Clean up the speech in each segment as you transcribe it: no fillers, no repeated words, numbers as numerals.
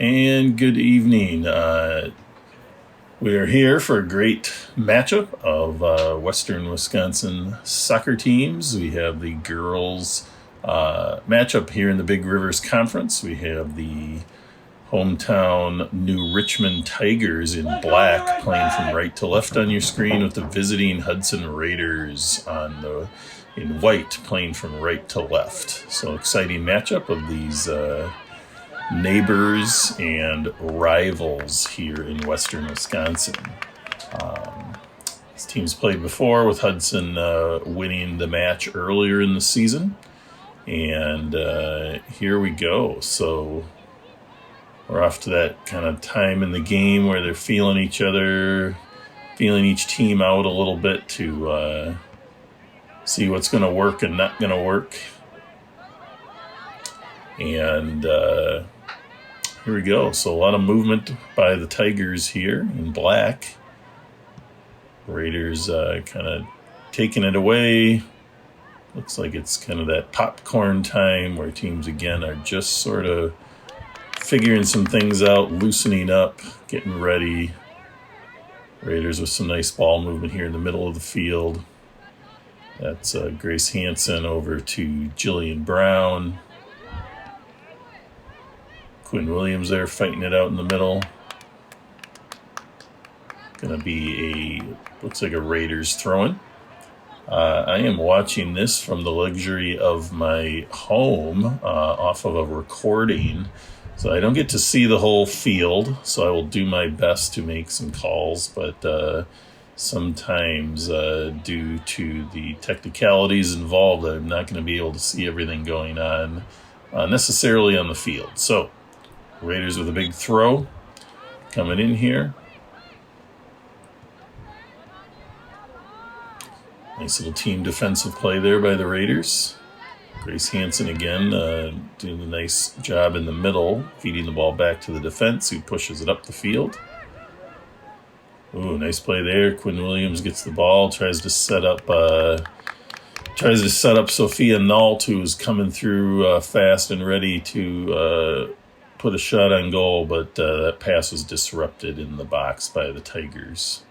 and good evening. We are here for a great matchup of Western Wisconsin soccer teams. We have the girls matchup here in the Big Rivers Conference. We have the hometown New Richmond Tigers in black playing from right to left on your screen, with the visiting Hudson Raiders in white playing from right to left. So exciting matchup of these neighbors and rivals here in Western Wisconsin. These teams played before, with Hudson winning the match earlier in the season. And here we go. So we're off to that kind of time in the game where they're feeling each other, feeling each team out a little bit to see what's going to work and not going to work. And here we go. So a lot of movement by the Tigers here in black. Raiders kind of taking it away. Looks like it's kind of that popcorn time where teams again are just sort of figuring some things out, loosening up, getting ready. Raiders with some nice ball movement here in the middle of the field. That's Grace Hansen over to Jillian Brown. Quinn Williams there fighting it out in the middle. Gonna be looks like a Raiders throw-in. I am watching this from the luxury of my home off of a recording. So I don't get to see the whole field, so I will do my best to make some calls, but sometimes due to the technicalities involved, I'm not going to be able to see everything going on necessarily on the field. So Raiders with a big throw coming in here. Nice little team defensive play there by the Raiders. Grace Hansen again doing a nice job in the middle, feeding the ball back to the defense, who pushes it up the field. Ooh, nice play there. Quinn Williams gets the ball, tries to set up Sophia Nault, who is coming through fast and ready to put a shot on goal, but that pass was disrupted in the box by the Tigers.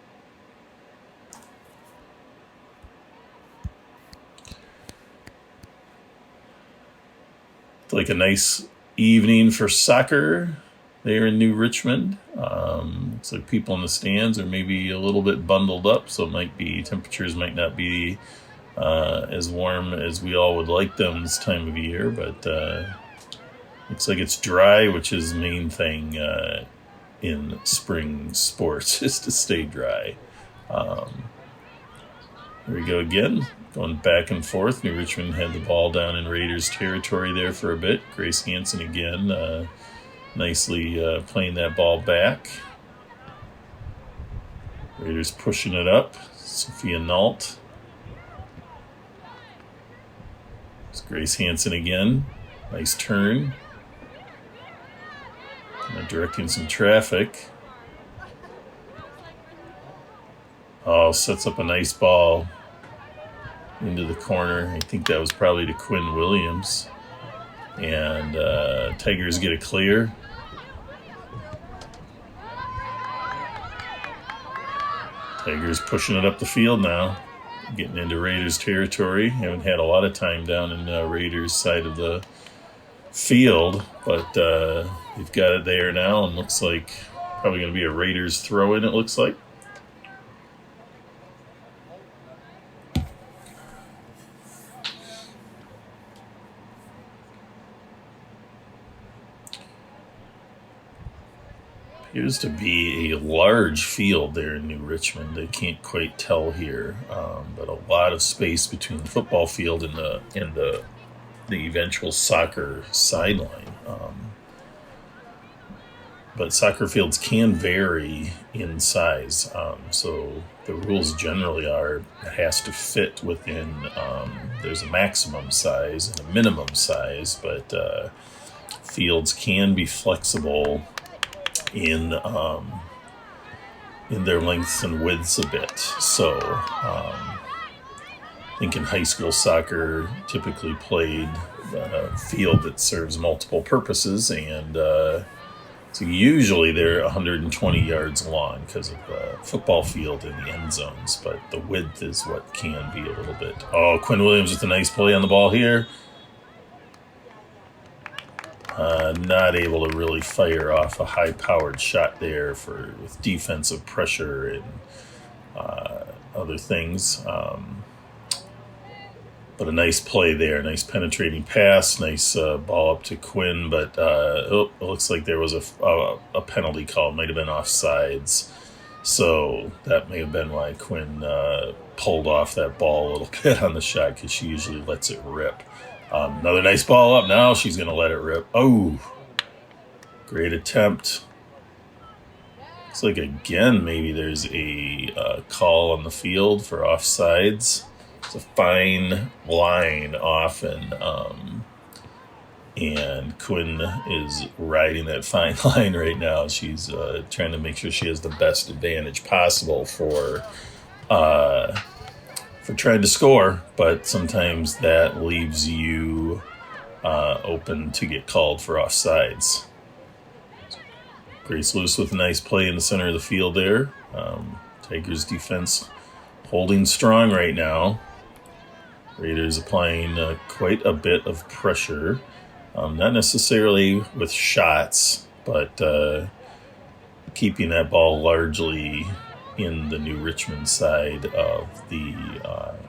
Like a nice evening for soccer there in New Richmond. Looks like people in the stands are maybe a little bit bundled up, so temperatures might not be as warm as we all would like them this time of year, but looks like it's dry, which is the main thing in spring sports, is to stay dry. Here we go again, going back and forth. New Richmond had the ball down in Raiders territory there for a bit. Grace Hansen again, nicely playing that ball back. Raiders pushing it up. Sophia Nault. It's Grace Hansen again. Nice turn. Directing some traffic. Oh, sets up a nice ball into the corner. I think that was probably to Quinn Williams. And Tigers get a clear. Tigers pushing it up the field now, getting into Raiders territory. Haven't had a lot of time down in Raiders side of the field, but they've got it there now, and looks like probably going to be a Raiders throw-in, it looks like. Appears to be a large field there in New Richmond. I can't quite tell here, but a lot of space between the football field and the eventual soccer sideline. But soccer fields can vary in size, so the rules generally are it has to fit within. There's a maximum size and a minimum size, but fields can be flexible in their lengths and widths a bit. So I think in high school soccer typically played a field that serves multiple purposes, and So usually they're 120 yards long because of the football field in the end zones, but the width is what can be a little bit. Oh, Quinn Williams with a nice play on the ball here. Not able to really fire off a high-powered shot there with defensive pressure and other things. But a nice play there, nice penetrating pass, nice ball up to Quinn. But it looks like there was a penalty call. Might have been offsides. So that may have been why Quinn pulled off that ball a little bit on the shot, because she usually lets it rip. Another nice ball up. Now she's going to let it rip. Oh, great attempt. Looks like, again, maybe there's a call on the field for offsides. It's a fine line often. And Quinn is riding that fine line right now. She's trying to make sure she has the best advantage possible for trying to score, but sometimes that leaves you open to get called for offsides. Grace Lewis with a nice play in the center of the field there. Tigers defense holding strong right now. Raiders applying quite a bit of pressure. Not necessarily with shots, but keeping that ball largely in the New Richmond side of the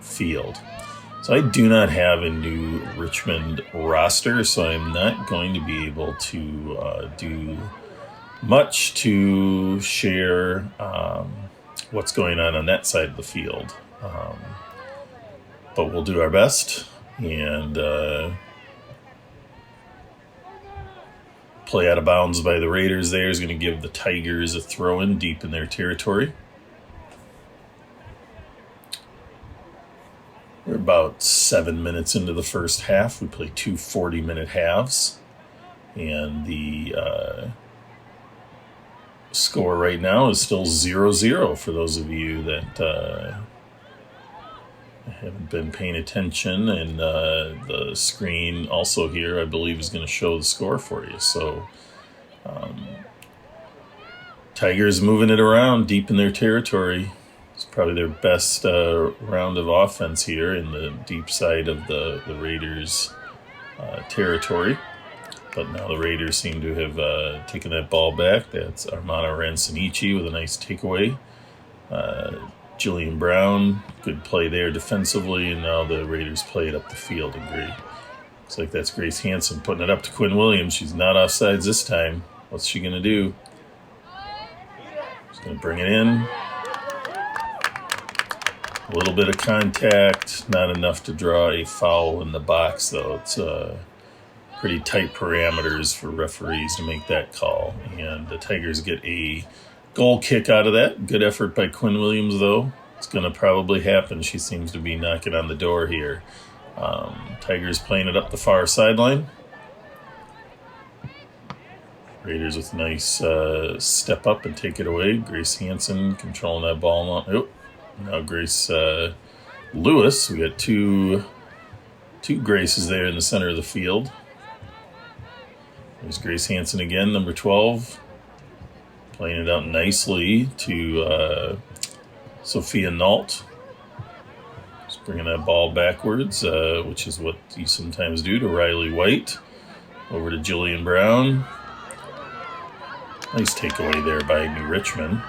field. So I do not have a New Richmond roster, so I'm not going to be able to do much to share what's going on that side of the field. But we'll do our best, and play out of bounds by the Raiders there is going to give the Tigers a throw-in deep in their territory. We're about 7 minutes into the first half. We play two 40-minute halves. And the score right now is still 0-0 for those of you that haven't been paying attention. And the screen also here, I believe, is going to show the score for you. So Tigers moving it around deep in their territory. It's probably their best round of offense here in the deep side of the Raiders' territory. But now the Raiders seem to have taken that ball back. That's Armana Ransanichi with a nice takeaway. Jillian Brown, good play there defensively, and now the Raiders play it up the field and great. Looks like that's Grace Hanson putting it up to Quinn Williams. She's not offsides this time. What's she going to do? She's going to bring it in. A little bit of contact, not enough to draw a foul in the box, though. It's pretty tight parameters for referees to make that call. And the Tigers get a goal kick out of that. Good effort by Quinn Williams, though. It's going to probably happen. She seems to be knocking on the door here. Tigers playing it up the far sideline. Raiders with a nice step up and take it away. Grace Hanson controlling that ball. Oh, now Grace Lewis. We got two Graces there in the center of the field. There's Grace Hanson again, number 12. Playing it out nicely to Sophia Nault. Just bringing that ball backwards, which is what you sometimes do, to Riley White. Over to Jillian Brown. Nice takeaway there by New Richmond.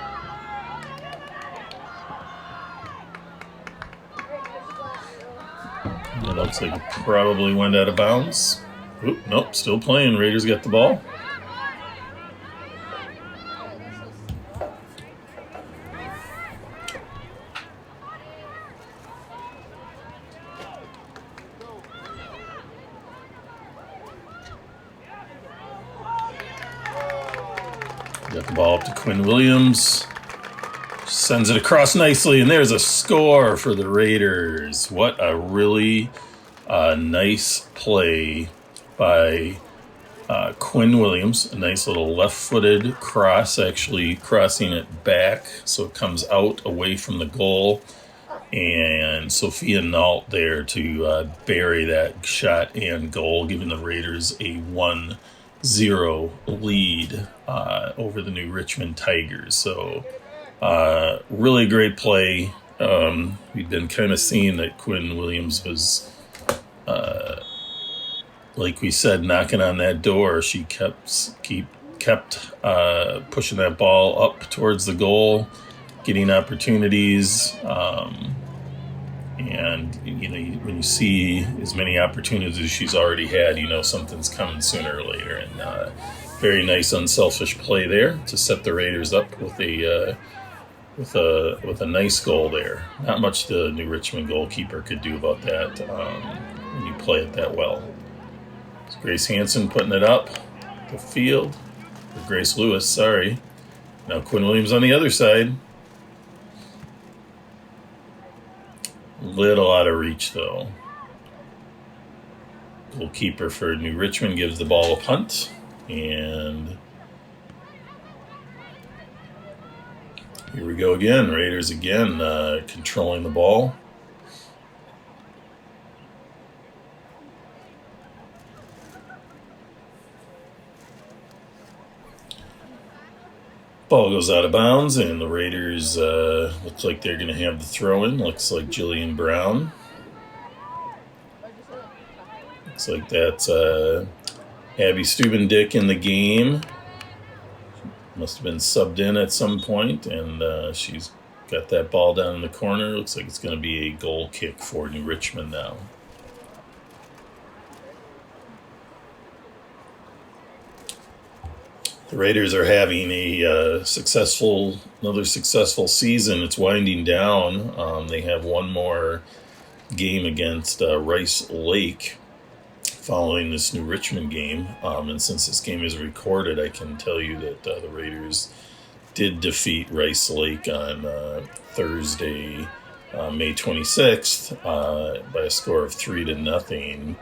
It looks like it probably went out of bounds. Oop, nope, still playing. Raiders got the ball. Got the ball up to Quinn Williams. Sends it across nicely, and there's a score for the Raiders. What a really nice play by Quinn Williams. A nice little left-footed cross, actually crossing it back so it comes out away from the goal. And Sophia Nault there to bury that shot and goal, giving the Raiders a 1-0 0 lead over the new Richmond Tigers. So really great play. We've been kind of seeing that Quinn Williams was, like we said, knocking on that door. She kept pushing that ball up towards the goal, getting opportunities. And when you see as many opportunities as she's already had, something's coming sooner or later. And very nice, unselfish play there to set the Raiders up with a nice goal there. Not much the new Richmond goalkeeper could do about that when you play it that well. It's Grace Hansen putting it up the field. Or Grace Lewis, sorry. Now Quinn Williams on the other side. Little out of reach, though. Goalkeeper for New Richmond gives the ball a punt. And here we go again. Raiders again controlling the ball. Ball goes out of bounds, and the Raiders looks like they're going to have the throw-in. Looks like Jillian Brown. Looks like that's Abby Steubendick in the game. Must have been subbed in at some point, and she's got that ball down in the corner. Looks like it's going to be a goal kick for New Richmond now. The Raiders are having another successful season. It's winding down. They have one more game against Rice Lake following this New Richmond game. And since this game is recorded, I can tell you that the Raiders did defeat Rice Lake on Thursday, May 26th, by a score of 3-0. And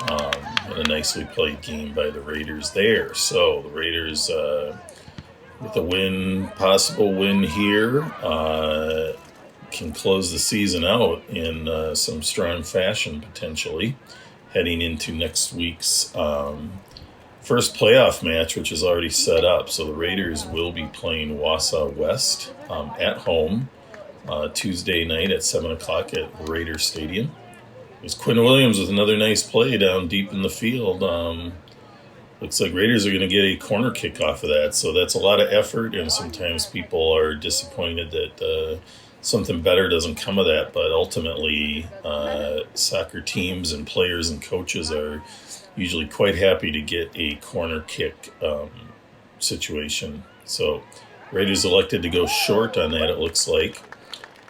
a nicely played game by the Raiders there. So the Raiders, with a possible win here, can close the season out in some strong fashion, potentially, heading into next week's first playoff match, which is already set up. So the Raiders will be playing Wausau West at home Tuesday night at 7 o'clock at Raider Stadium. There's Quinn Williams with another nice play down deep in the field. Looks like Raiders are going to get a corner kick off of that. So that's a lot of effort, and sometimes people are disappointed that something better doesn't come of that. But ultimately, soccer teams and players and coaches are usually quite happy to get a corner kick situation. So Raiders elected to go short on that, it looks like.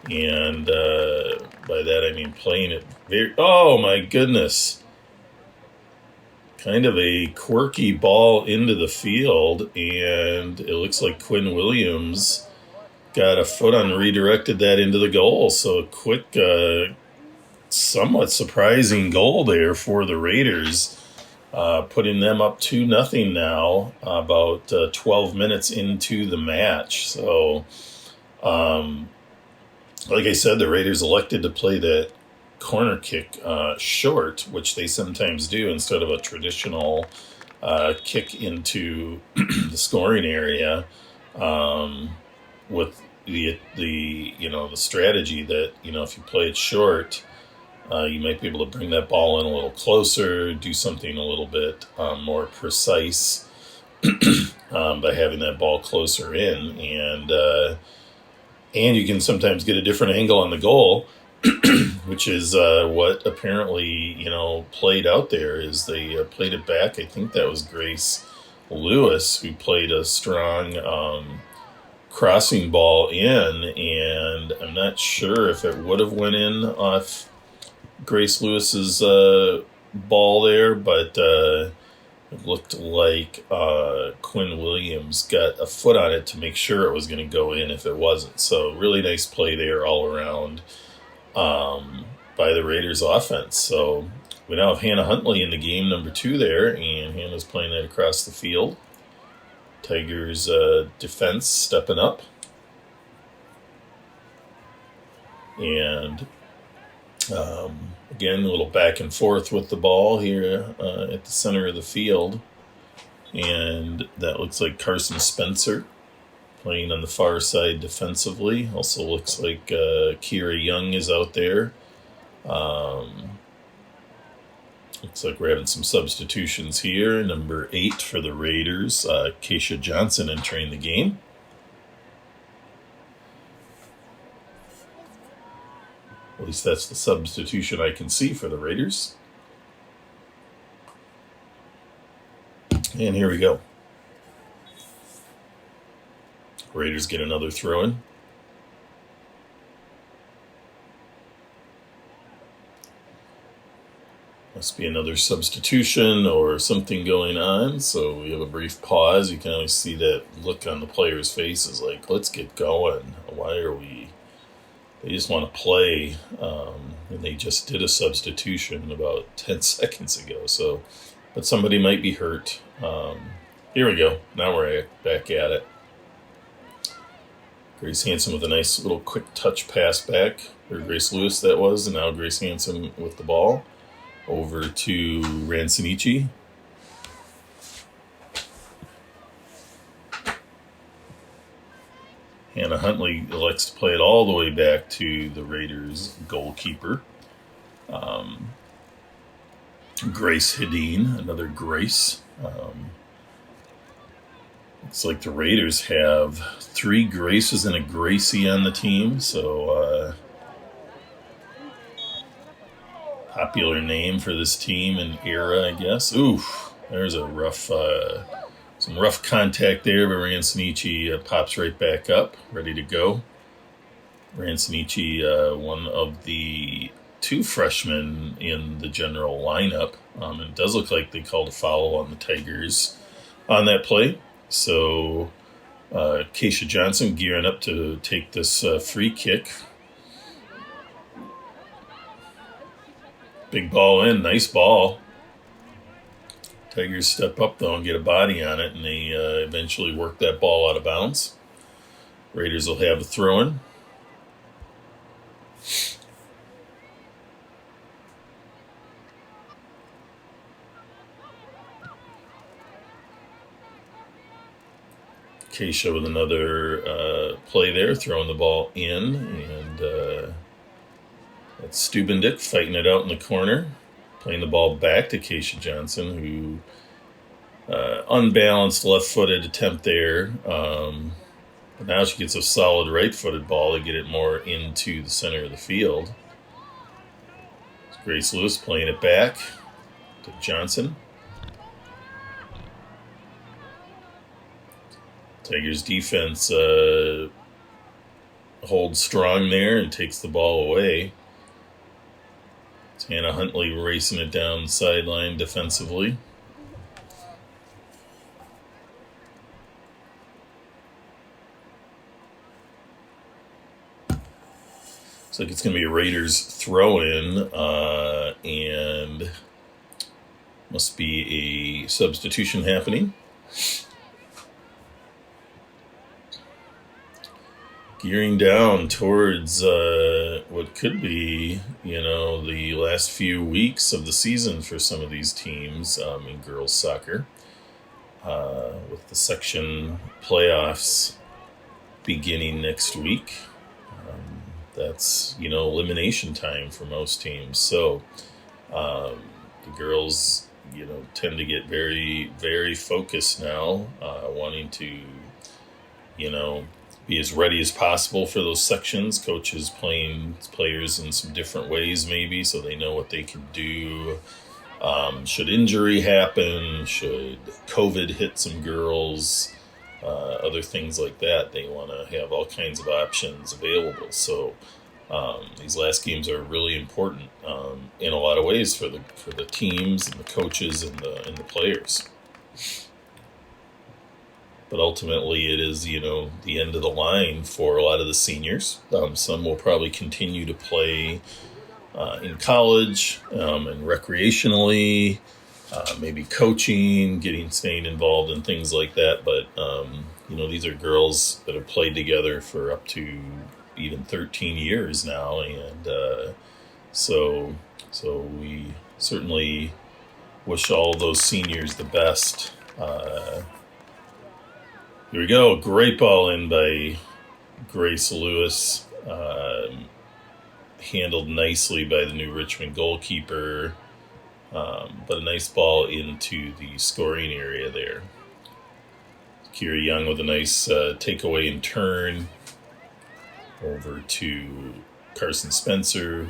And by that I mean playing it very... Oh, my goodness. Kind of a quirky ball into the field, and it looks like Quinn Williams got a foot on, redirected that into the goal. So a quick, somewhat surprising goal there for the Raiders, putting them up 2-0 now, about 12 minutes into the match. So... like I said, the Raiders elected to play that corner kick short, which they sometimes do, instead of a traditional kick into the scoring area, with the strategy that, if you play it short, you might be able to bring that ball in a little closer, do something a little bit more precise by having that ball closer in, and you can sometimes get a different angle on the goal, which is what apparently, played out there, is they played it back. I think that was Grace Lewis who played a strong crossing ball in, and I'm not sure if it would have went in off Grace Lewis's ball there, but it looked like Quinn Williams got a foot on it to make sure it was going to go in if it wasn't. So really nice play there all around by the Raiders offense. So we now have Hannah Huntley in the game, number 2 there, and Hannah's playing that across the field. Tigers defense stepping up. And again, a little back and forth with the ball here at the center of the field. And that looks like Carson Spencer playing on the far side defensively. Also looks like Kira Young is out there. Looks like we're having some substitutions here. Number 8 for the Raiders, Keisha Johnson entering the game. At least that's the substitution I can see for the Raiders. And here we go. Raiders get another throw-in. Must be another substitution or something going on. So we have a brief pause. You can always see that look on the players' faces like, let's get going. Why are we... They just want to play, and they just did a substitution about 10 seconds ago. So, but somebody might be hurt. Here we go. Now we're back at it. Grace Hansen with a nice little quick touch pass back, or Grace Lewis that was, and now Grace Hansen with the ball over to Ransonichi. Hannah Huntley elects to play it all the way back to the Raiders goalkeeper. Grace Hedin, another Grace. Looks like the Raiders have 3 Graces and a Gracie on the team, so popular name for this team and era, I guess. Oof, there's a rough, some rough contact there, but Ransonichi pops right back up, ready to go. Ransonichi, one of the 2 freshmen in the general lineup. It does look like they called a foul on the Tigers on that play. So Keisha Johnson gearing up to take this free kick. Big ball in, nice ball. Tigers step up, though, and get a body on it, and they eventually work that ball out of bounds. Raiders will have a throw-in. Keisha with another play there, throwing the ball in, and that's Stubendick fighting it out in the corner, playing the ball back to Keisha Johnson, who unbalanced left-footed attempt there. But now she gets a solid right-footed ball to get it more into the center of the field. It's Grace Lewis playing it back to Johnson. Tigers defense holds strong there and takes the ball away. It's Hannah Huntley racing it down the sideline defensively. Looks like it's going to be a Raiders throw-in, and must be a substitution happening. Gearing down towards what could be, the last few weeks of the season for some of these teams in girls soccer, with the section playoffs beginning next week. That's, elimination time for most teams. So the girls, tend to get very, very focused now, wanting to, be as ready as possible for those sections. Coaches playing players in some different ways maybe, so they know what they can do. Should injury happen, should COVID hit some girls, other things like that, they want to have all kinds of options available. So these last games are really important in a lot of ways for the teams and the coaches and the players. But ultimately, it is, the end of the line for a lot of the seniors. Some will probably continue to play in college and recreationally, maybe coaching, staying involved in things like that. But, these are girls that have played together for up to even 13 years now. And so we certainly wish all those seniors the best Here we go. Great ball in by Grace Lewis. Handled nicely by the new Richmond goalkeeper. But a nice ball into the scoring area there. Kira Young with a nice takeaway and turn over to Carson Spencer.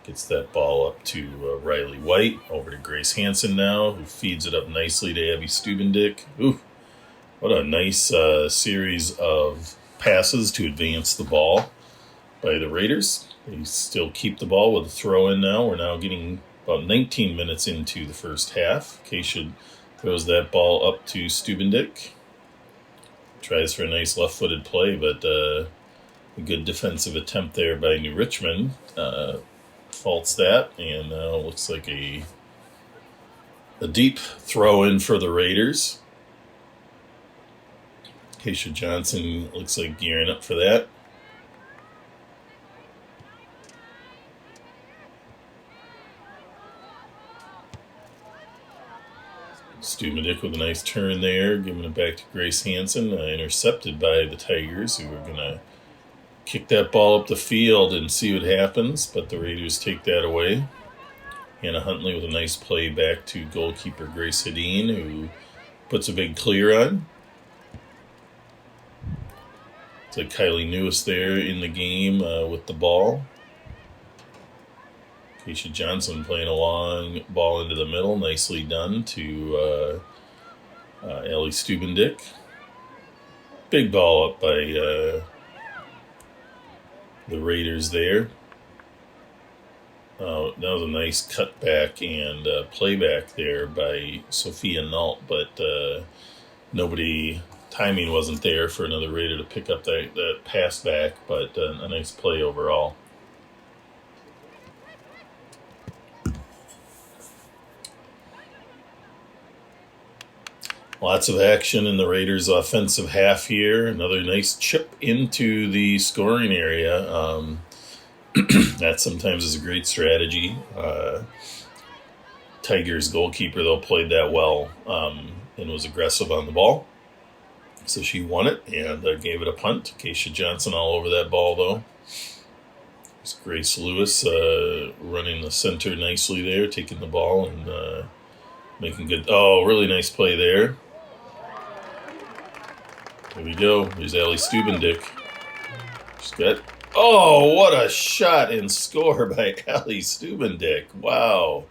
Gets that ball up to Riley White. Over to Grace Hansen now, who feeds it up nicely to Abby Stubendick. Ooh, what a nice series of passes to advance the ball by the Raiders. They still keep the ball with a throw-in now. We're now getting about 19 minutes into the first half. Keisha throws that ball up to Stubendick. Tries for a nice left-footed play, but a good defensive attempt there by New Richmond. Faults that, and looks like a deep throw-in for the Raiders. Keisha Johnson looks like gearing up for that. Stubendick with a nice turn there, giving it back to Grace Hansen, intercepted by the Tigers, who are going to kick that ball up the field and see what happens, but the Raiders take that away. Hannah Huntley with a nice play back to goalkeeper Grace Hedin, who puts a big clear on. It's like Kylie Newis there in the game with the ball. Keisha Johnson playing a long ball into the middle. Nicely done to Allie Stubendick. Big ball up by the Raiders there. That was a nice cutback and playback there by Sophia Nault, but timing wasn't there for another Raider to pick up that pass back, but a nice play overall. Lots of action in the Raiders' offensive half here. Another nice chip into the scoring area. That sometimes is a great strategy. Tigers goalkeeper, though, played that well and was aggressive on the ball. So she won it and gave it a punt. Keisha Johnson all over that ball, though. It's Grace Lewis running the center nicely there, taking the ball and making good. Oh, really nice play there. There we go. There's Allie Stubendick. She's got. Oh, what a shot and score by Allie Stubendick. Wow.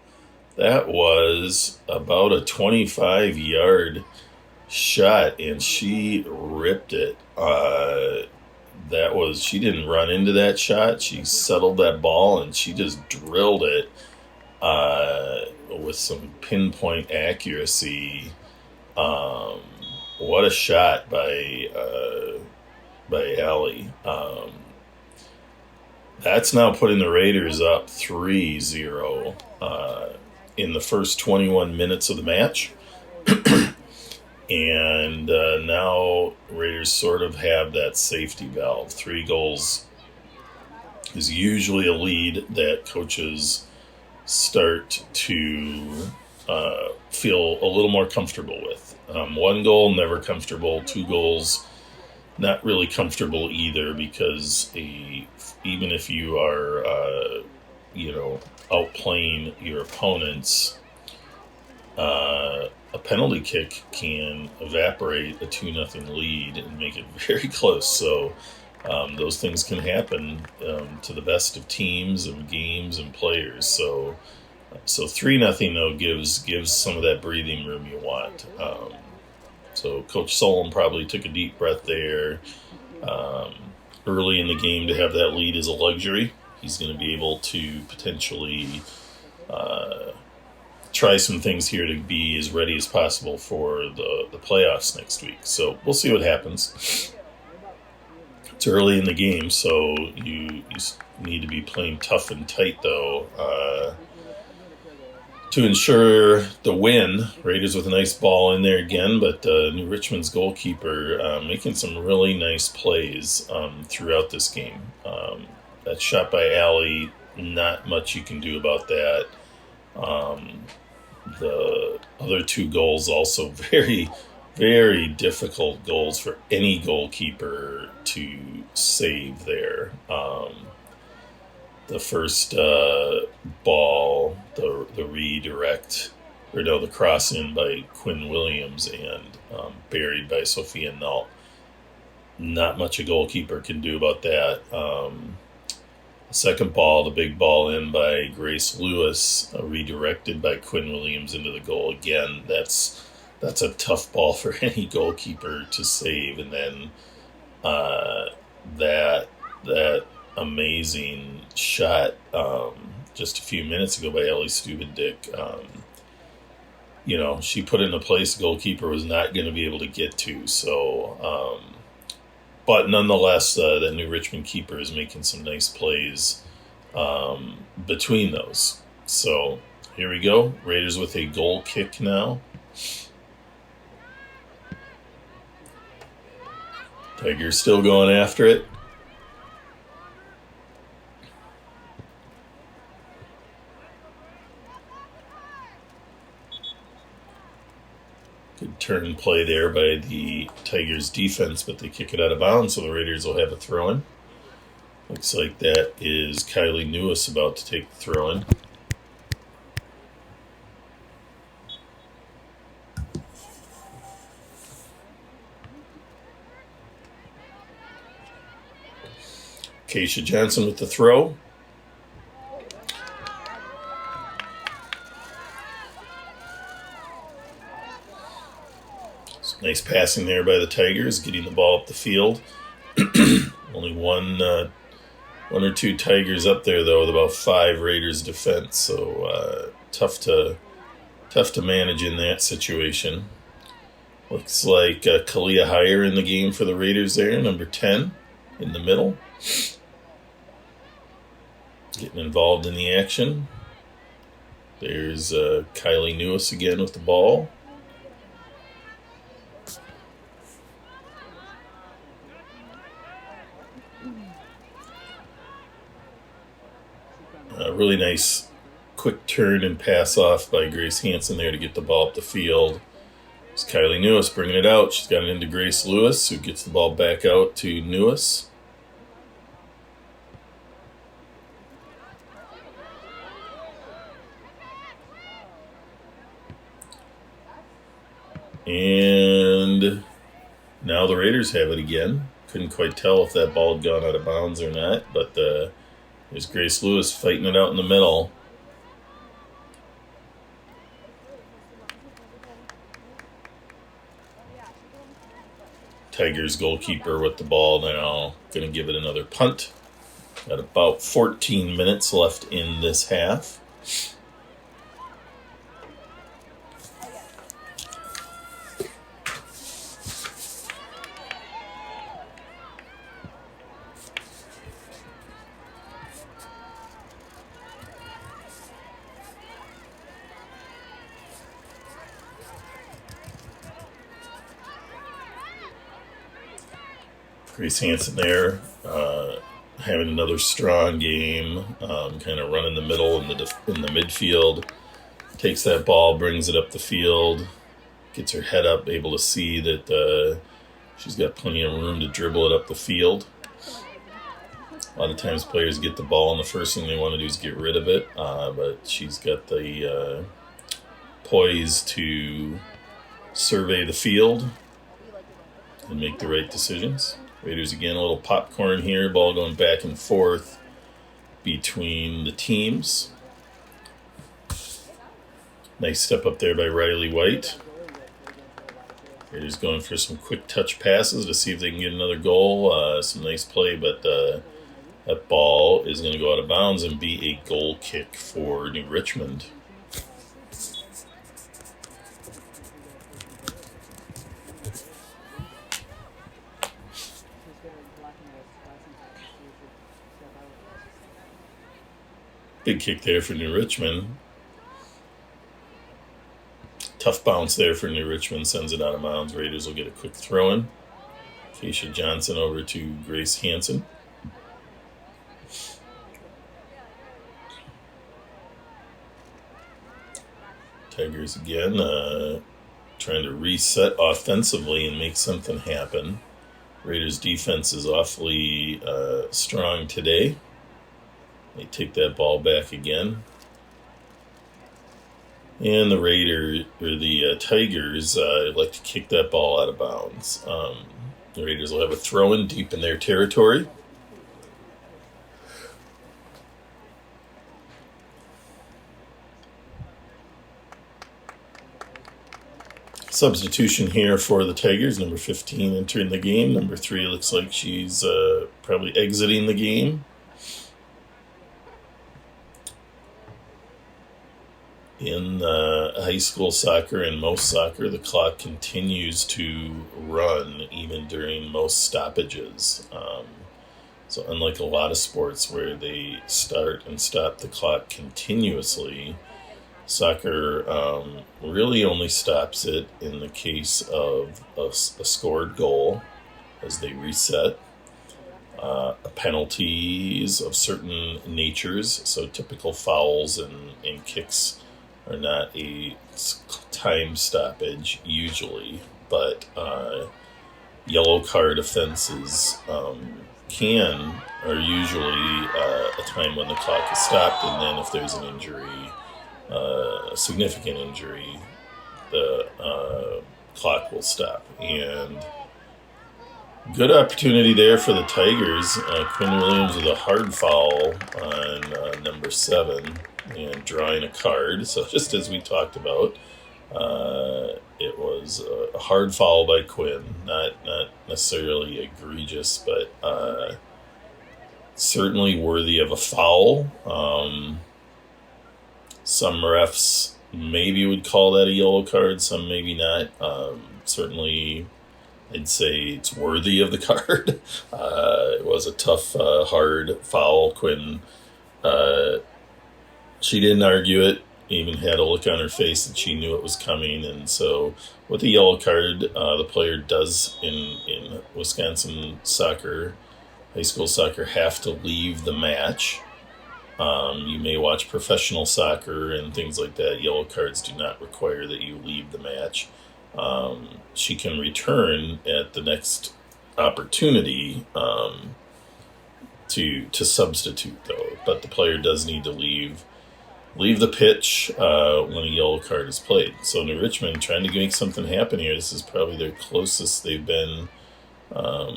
That was about a 25-yard shot, and she ripped it. She didn't run into that shot. She settled that ball, and she just drilled it with some pinpoint accuracy. What a shot by Allie. That's now putting the Raiders up 3-0 in the first 21 minutes of the match. And now Raiders sort of have that safety valve. 3 goals is usually a lead that coaches start to feel a little more comfortable with. 1 goal, never comfortable. 2 goals, not really comfortable either, because even if you are, outplaying your opponents, a penalty kick can evaporate a 2-0 lead and make it very close. So those things can happen to the best of teams and games and players. So 3-0 though gives some of that breathing room you want. So Coach Solom probably took a deep breath there. Early in the game to have that lead is a luxury. He's going to be able to potentially try some things here to be as ready as possible for the playoffs next week. So we'll see what happens. It's early in the game, so you need to be playing tough and tight, though, to ensure the win. Raiders with a nice ball in there again, but New Richmond's goalkeeper making some really nice plays throughout this game. That shot by Allie, not much you can do about that. The other two goals also very, very difficult goals for any goalkeeper to save there. The first ball, the redirect, or no, the cross in by Quinn Williams and buried by Sophia Null. Not much a goalkeeper can do about that. The second ball, the big ball in by Grace Lewis, redirected by Quinn Williams into the goal again. That's a tough ball for any goalkeeper to save. And then that amazing shot just a few minutes ago by Ellie Stubendick. She put in a place the goalkeeper was not going to be able to get to. So, but nonetheless, that new Richmond keeper is making some nice plays between those. So here we go. Raiders with a goal kick now. Tigers still going after it. Good turn play there by the Tigers defense, but they kick it out of bounds, so the Raiders will have a throw-in. Looks like that is Kylie Newis about to take the throw-in. Keisha Johnson with the throw. Nice passing there by the Tigers, getting the ball up the field. Only one or two Tigers up there, though, with about 5 Raiders defense. So tough to manage in that situation. Looks like Kalia Heyer in the game for the Raiders there, number 10 in the middle. Getting involved in the action. There's Kylie Newis again with the ball. Really nice quick turn and pass off by Grace Hansen there to get the ball up the field. It's Kylie Newis bringing it out. She's got it into Grace Lewis, who gets the ball back out to Newis. And now the Raiders have it again. Couldn't quite tell if that ball had gone out of bounds or not, but there's Grace Lewis fighting it out in the middle. Tigers goalkeeper with the ball now. Going to give it another punt. Got about 14 minutes left in this half. Grace Hansen there, having another strong game, kind of running the middle in the midfield. Takes that ball, brings it up the field, gets her head up, able to see that she's got plenty of room to dribble it up the field. A lot of times players get the ball and the first thing they want to do is get rid of it, but she's got the poise to survey the field and make the right decisions. Raiders again, a little popcorn here. Ball going back and forth between the teams. Nice step up there by Riley White. Raiders going for some quick touch passes to see if they can get another goal. Some nice play, but that ball is going to go out of bounds and be a goal kick for New Richmond. Big kick there for New Richmond. Tough bounce there for New Richmond. Sends it out of bounds. Raiders will get a quick throw in. Keisha Johnson over to Grace Hansen. Tigers again, trying to reset offensively and make something happen. Raiders defense is awfully strong today. They take that ball back again. And the Tigers like to kick that ball out of bounds. The Raiders will have a throw-in deep in their territory. Substitution here for the Tigers. Number 15 entering the game. Number 3 looks like she's probably exiting the game. In high school soccer and most soccer, the clock continues to run even during most stoppages. So unlike a lot of sports where they start and stop the clock continuously, soccer really only stops it in the case of a scored goal as they reset. Penalties of certain natures, so typical fouls and kicks are not a time stoppage usually, but yellow card offenses are usually a time when the clock is stopped, and then if there's an injury, a significant injury, the clock will stop. And good opportunity there for the Tigers. Quinn Williams with a hard foul on number 7 and drawing a card. So just as we talked about, it was a hard foul by Quinn. Not necessarily egregious, but certainly worthy of a foul. Some refs maybe would call that a yellow card, some maybe not. Certainly, I'd say it's worthy of the card. It was a tough, hard foul. Quinn, she didn't argue it, even had a look on her face that she knew it was coming. And so with a yellow card, the player does in Wisconsin soccer, high school soccer, have to leave the match. You may watch professional soccer and things like that. Yellow cards do not require that you leave the match. She can return at the next opportunity to substitute, though. But the player does need to leave the pitch when a yellow card is played. So New Richmond trying to make something happen here. This is probably their closest they've been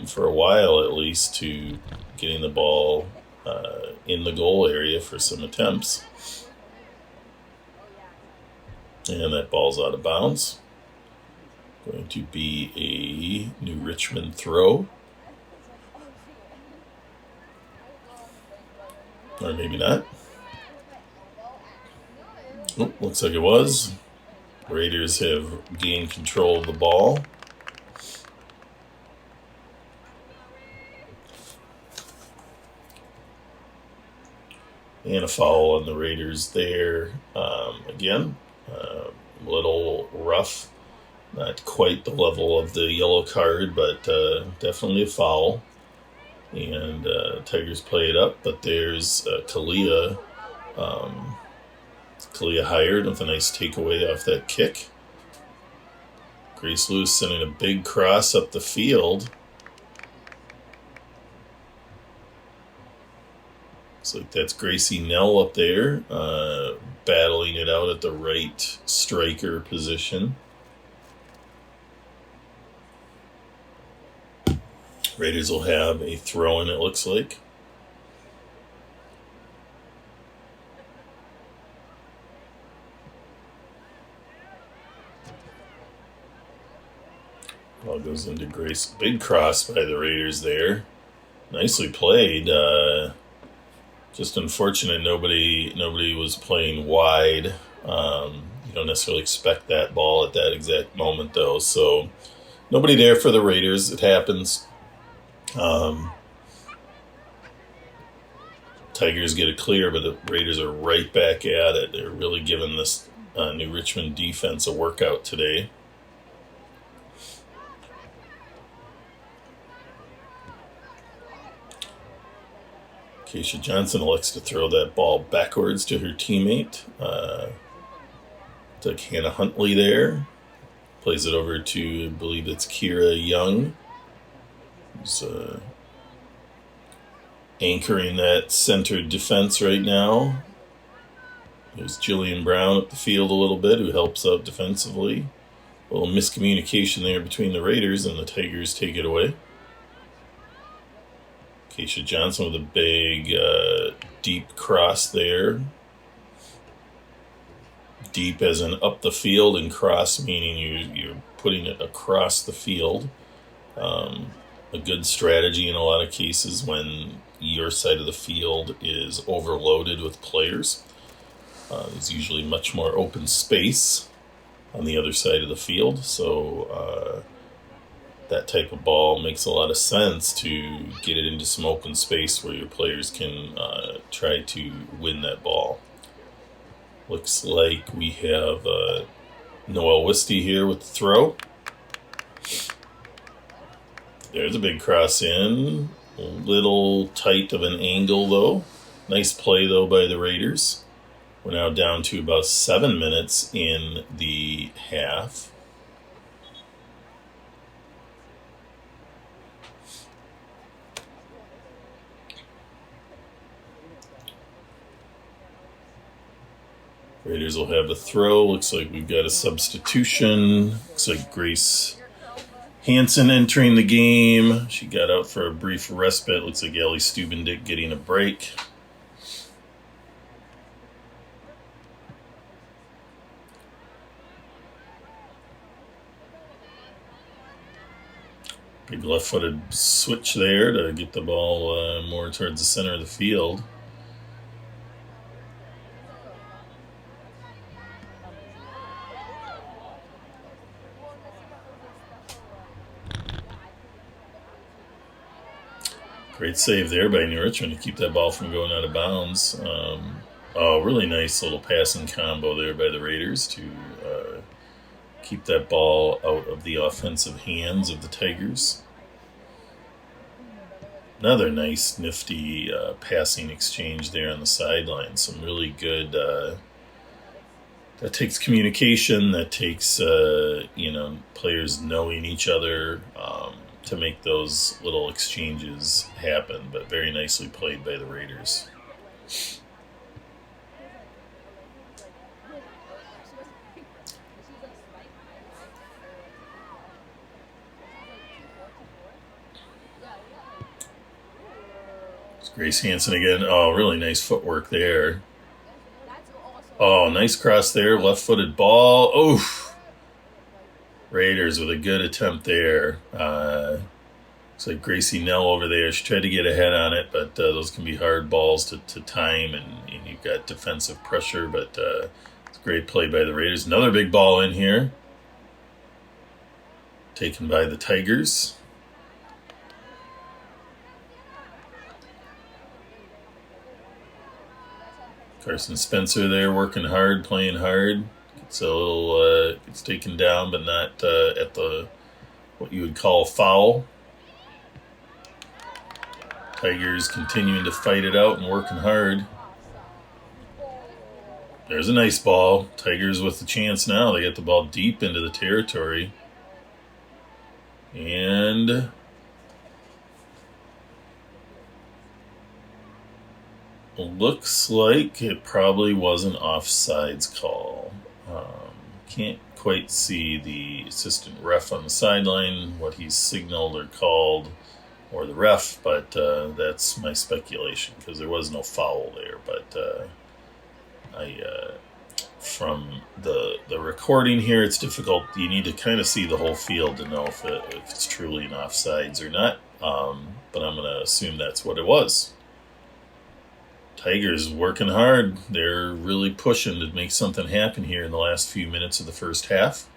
for a while, at least, to getting the ball in the goal area for some attempts. And that ball's out of bounds. Going to be a New Richmond throw. Or maybe not. Oh, looks like it was. Raiders have gained control of the ball. And a foul on the Raiders there. Again, a little rough. Not quite the level of the yellow card, but definitely a foul. And Tigers play it up, but there's Kalia. Kalia Hired with a nice takeaway off that kick. Grace Lewis sending a big cross up the field. Looks like that's Gracie Nell up there, battling it out at the right striker position. Raiders will have a throw-in, it looks like. Ball goes into Grace. Big cross by the Raiders there. Nicely played. Just unfortunate nobody was playing wide. You don't necessarily expect that ball at that exact moment, though. So nobody there for the Raiders. It happens. Tigers get a clear, but the Raiders are right back at it. They're really giving this New Richmond defense a workout today. Keisha Johnson elects to throw that ball backwards to her teammate. Took Hannah Huntley there. Plays it over to, I believe it's Kira Young, who's anchoring that center defense right now. There's Jillian Brown up the field a little bit, who helps out defensively. A little miscommunication there between the Raiders, and the Tigers take it away. Keisha Johnson with a big deep cross there. Deep as in up the field, and cross meaning you're putting it across the field. A good strategy in a lot of cases when your side of the field is overloaded with players. There's usually much more open space on the other side of the field, so that type of ball makes a lot of sense to get it into some open space where your players can try to win that ball. Looks like we have Noel Wisty here with the throw. There's a big cross in. A little tight of an angle, though. Nice play, though, by the Raiders. We're now down to about 7 minutes in the half. Raiders will have a throw. Looks like we've got a substitution. Looks like Grace Hansen entering the game. She got out for a brief respite. Looks like Ellie Stubendick getting a break. Big left-footed switch there to get the ball more towards the center of the field. Great save there by New Richmond to keep that ball from going out of bounds. Really nice little passing combo there by the Raiders to keep that ball out of the offensive hands of the Tigers. Another nice, nifty passing exchange there on the sideline. Some really good... that takes communication. That takes, players knowing each other to make those little exchanges happen. But very nicely played by the Raiders. Grace Hansen again. Oh, really nice footwork there. Oh, nice cross there. Left-footed ball. Oof. Raiders with a good attempt there. Looks like Gracie Nell over there. She tried to get ahead on it, but those can be hard balls to time, and you've got defensive pressure, but it's a great play by the Raiders. Another big ball in here. Taken by the Tigers. Carson Spencer there working hard, playing hard. Gets a little, gets taken down, but not at the what you would call foul. Tigers continuing to fight it out and working hard. There's a nice ball. Tigers with the chance now. They get the ball deep into the territory. And looks like it probably was an offsides call. Can't quite see the assistant ref on the sideline, what he's signaled or called, or the ref, but that's my speculation because there was no foul there. But from the recording here, it's difficult. You need to kind of see the whole field to know if it's truly an offsides or not. But I'm going to assume that's what it was. Tigers working hard. They're really pushing to make something happen here in the last few minutes of the first half.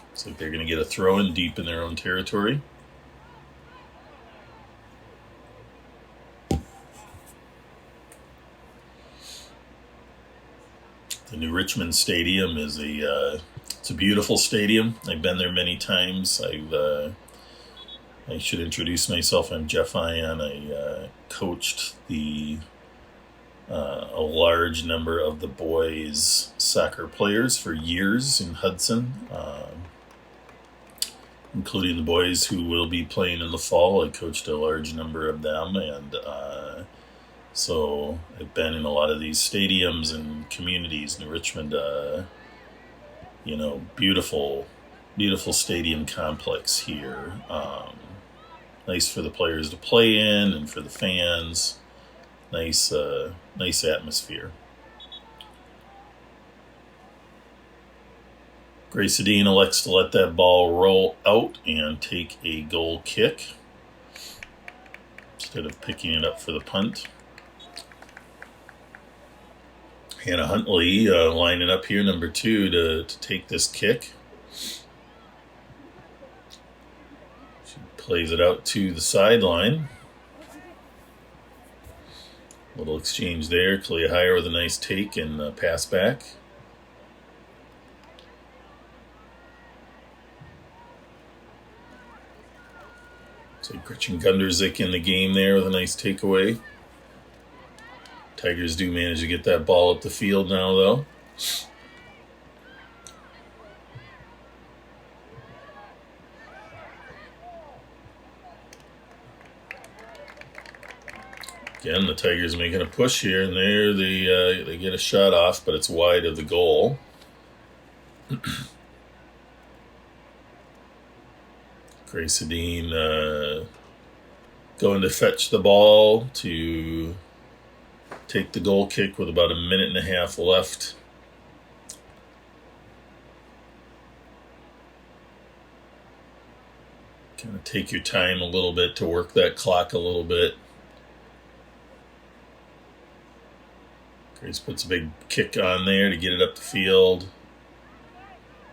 Looks like they're going to get a throw in deep in their own territory. The new Richmond Stadium is it's a beautiful stadium. I've been there many times. I should introduce myself. I'm Jeff Ion. I coached the a large number of the boys' soccer players for years in Hudson, including the boys who will be playing in the fall. I coached a large number of them, and so I've been in a lot of these stadiums and communities in Richmond. Beautiful, beautiful stadium complex here. Nice for the players to play in and for the fans. Nice atmosphere. Grace Adine elects to let that ball roll out and take a goal kick instead of picking it up for the punt. Hannah Huntley lining up here, number 2, to take this kick. She plays it out to the sideline. Little exchange there. Kalia Heyer with a nice take and pass back. So Gretchen Gunderzik in the game there with a nice takeaway. Tigers do manage to get that ball up the field now, though. Again, the Tigers making a push here, and there they get a shot off, but it's wide of the goal. Grace Adine going to fetch the ball to take the goal kick with about a minute and a half left. Kind of take your time a little bit to work that clock a little bit. Grace puts a big kick on there to get it up the field.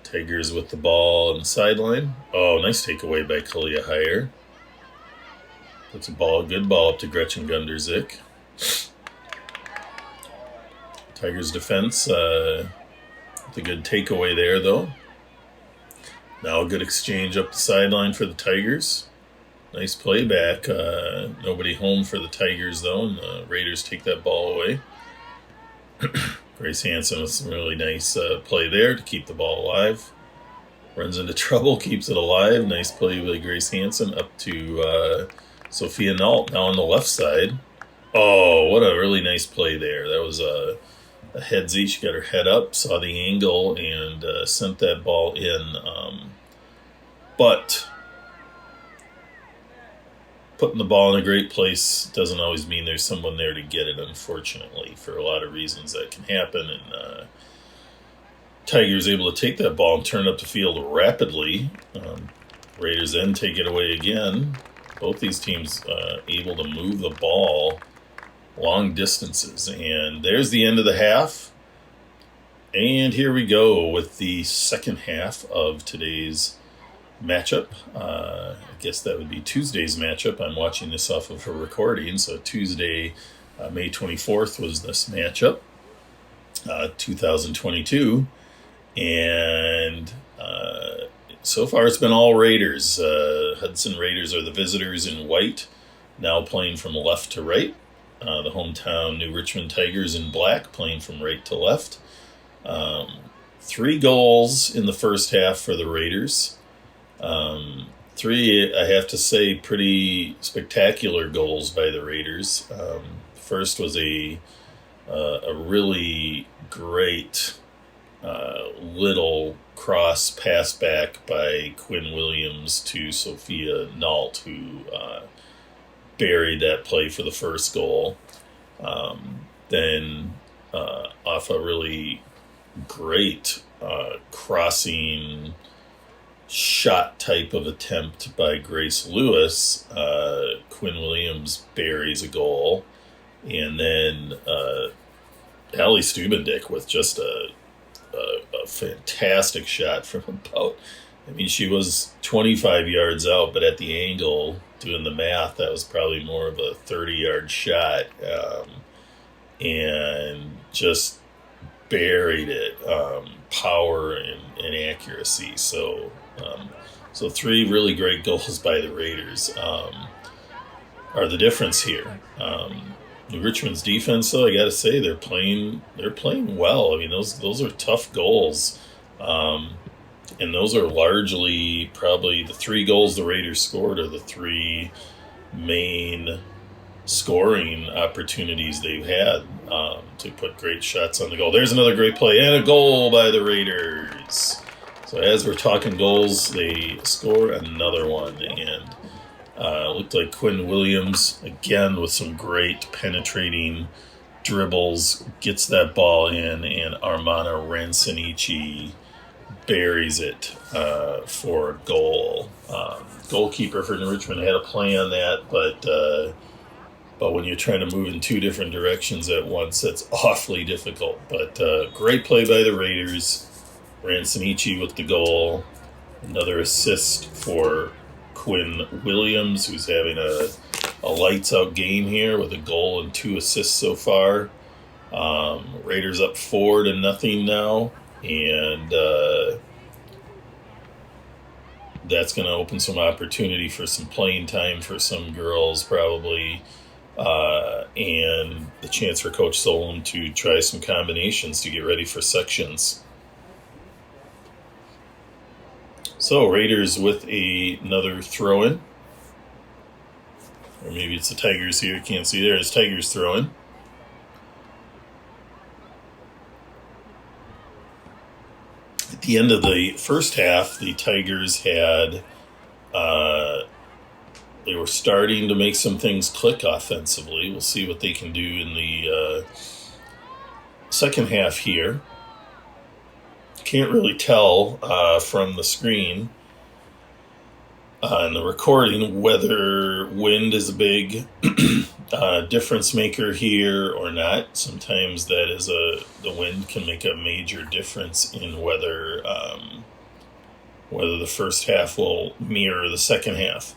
Tigers with the ball on the sideline. Oh, nice takeaway by Kalia Heyer. Puts a good ball up to Gretchen Gunderzik. Tigers defense with a good takeaway there, though. Now a good exchange up the sideline for the Tigers. Nice play back. Nobody home for the Tigers, though, and the Raiders take that ball away. Grace Hansen with some really nice play there to keep the ball alive. Runs into trouble, keeps it alive. Nice play by Grace Hansen up to Sophia Nault, now on the left side. Oh, what a really nice play there. That was a headsy. She got her head up, saw the angle, and sent that ball in. But putting the ball in a great place doesn't always mean there's someone there to get it, unfortunately, for a lot of reasons that can happen. And Tigers able to take that ball and turn it up the field rapidly. Raiders then take it away again. Both these teams able to move the ball long distances. And there's the end of the half. And here we go with the second half of today's matchup. I guess that would be Tuesday's matchup. I'm watching this off of a recording. So Tuesday, May 24th was this matchup, 2022. And so far it's been all Raiders. Hudson Raiders are the visitors in white, now playing from left to right. The hometown New Richmond Tigers in black, playing from right to left. 3 goals in the first half for the Raiders. 3, I have to say, pretty spectacular goals by the Raiders. First was a really great little cross pass back by Quinn Williams to Sophia Nault, who buried that play for the first goal. Then off a really great crossing shot type of attempt by Grace Lewis, Quinn Williams buries a goal. And then Allie Stubendick with just a fantastic shot from about, she was 25 yards out, but at the angle, doing the math, that was probably more of a 30-yard shot, and just buried it, power and accuracy. So 3 really great goals by the Raiders are the difference here. Richmond's defense, though, I got to say they're playing well. I mean, those are tough goals, and those are largely probably the 3 goals the Raiders scored are the 3 main scoring opportunities they've had to put great shots on the goal. There's another great play and a goal by the Raiders. So as we're talking goals, they score another one, and looked like Quinn Williams, again, with some great penetrating dribbles, gets that ball in, and Armana Ransanici buries it for a goal. Goalkeeper for New Richmond had a play on that, but when you're trying to move in 2 different directions at once, that's awfully difficult. But great play by the Raiders. Ransanici with the goal. Another assist for Quinn Williams, who's having a lights-out game here with a goal and 2 assists so far. Raiders up 4-0 now, and that's going to open some opportunity for some playing time for some girls, probably, and the chance for Coach Solon to try some combinations to get ready for sections. So Raiders with another throw-in. Or maybe it's the Tigers here. You can't see there. It's Tigers throw-in. At the end of the first half, the Tigers had... they were starting to make some things click offensively. We'll see what they can do in the second half here. Can't really tell from the screen in the recording whether wind is a big difference maker here or not. Sometimes the wind can make a major difference in whether the first half will mirror the second half.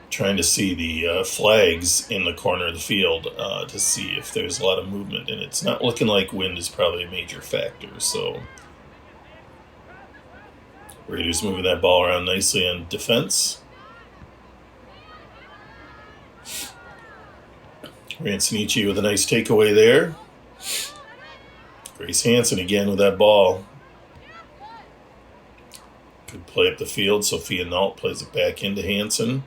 Trying to see the flags in the corner of the field to see if there's a lot of movement, and it's not looking like wind is probably a major factor. So Raiders moving that ball around nicely on defense. Ransanici with a nice takeaway there. Grace Hansen again with that ball. Good play up the field. Sophia Nault plays it back into Hansen.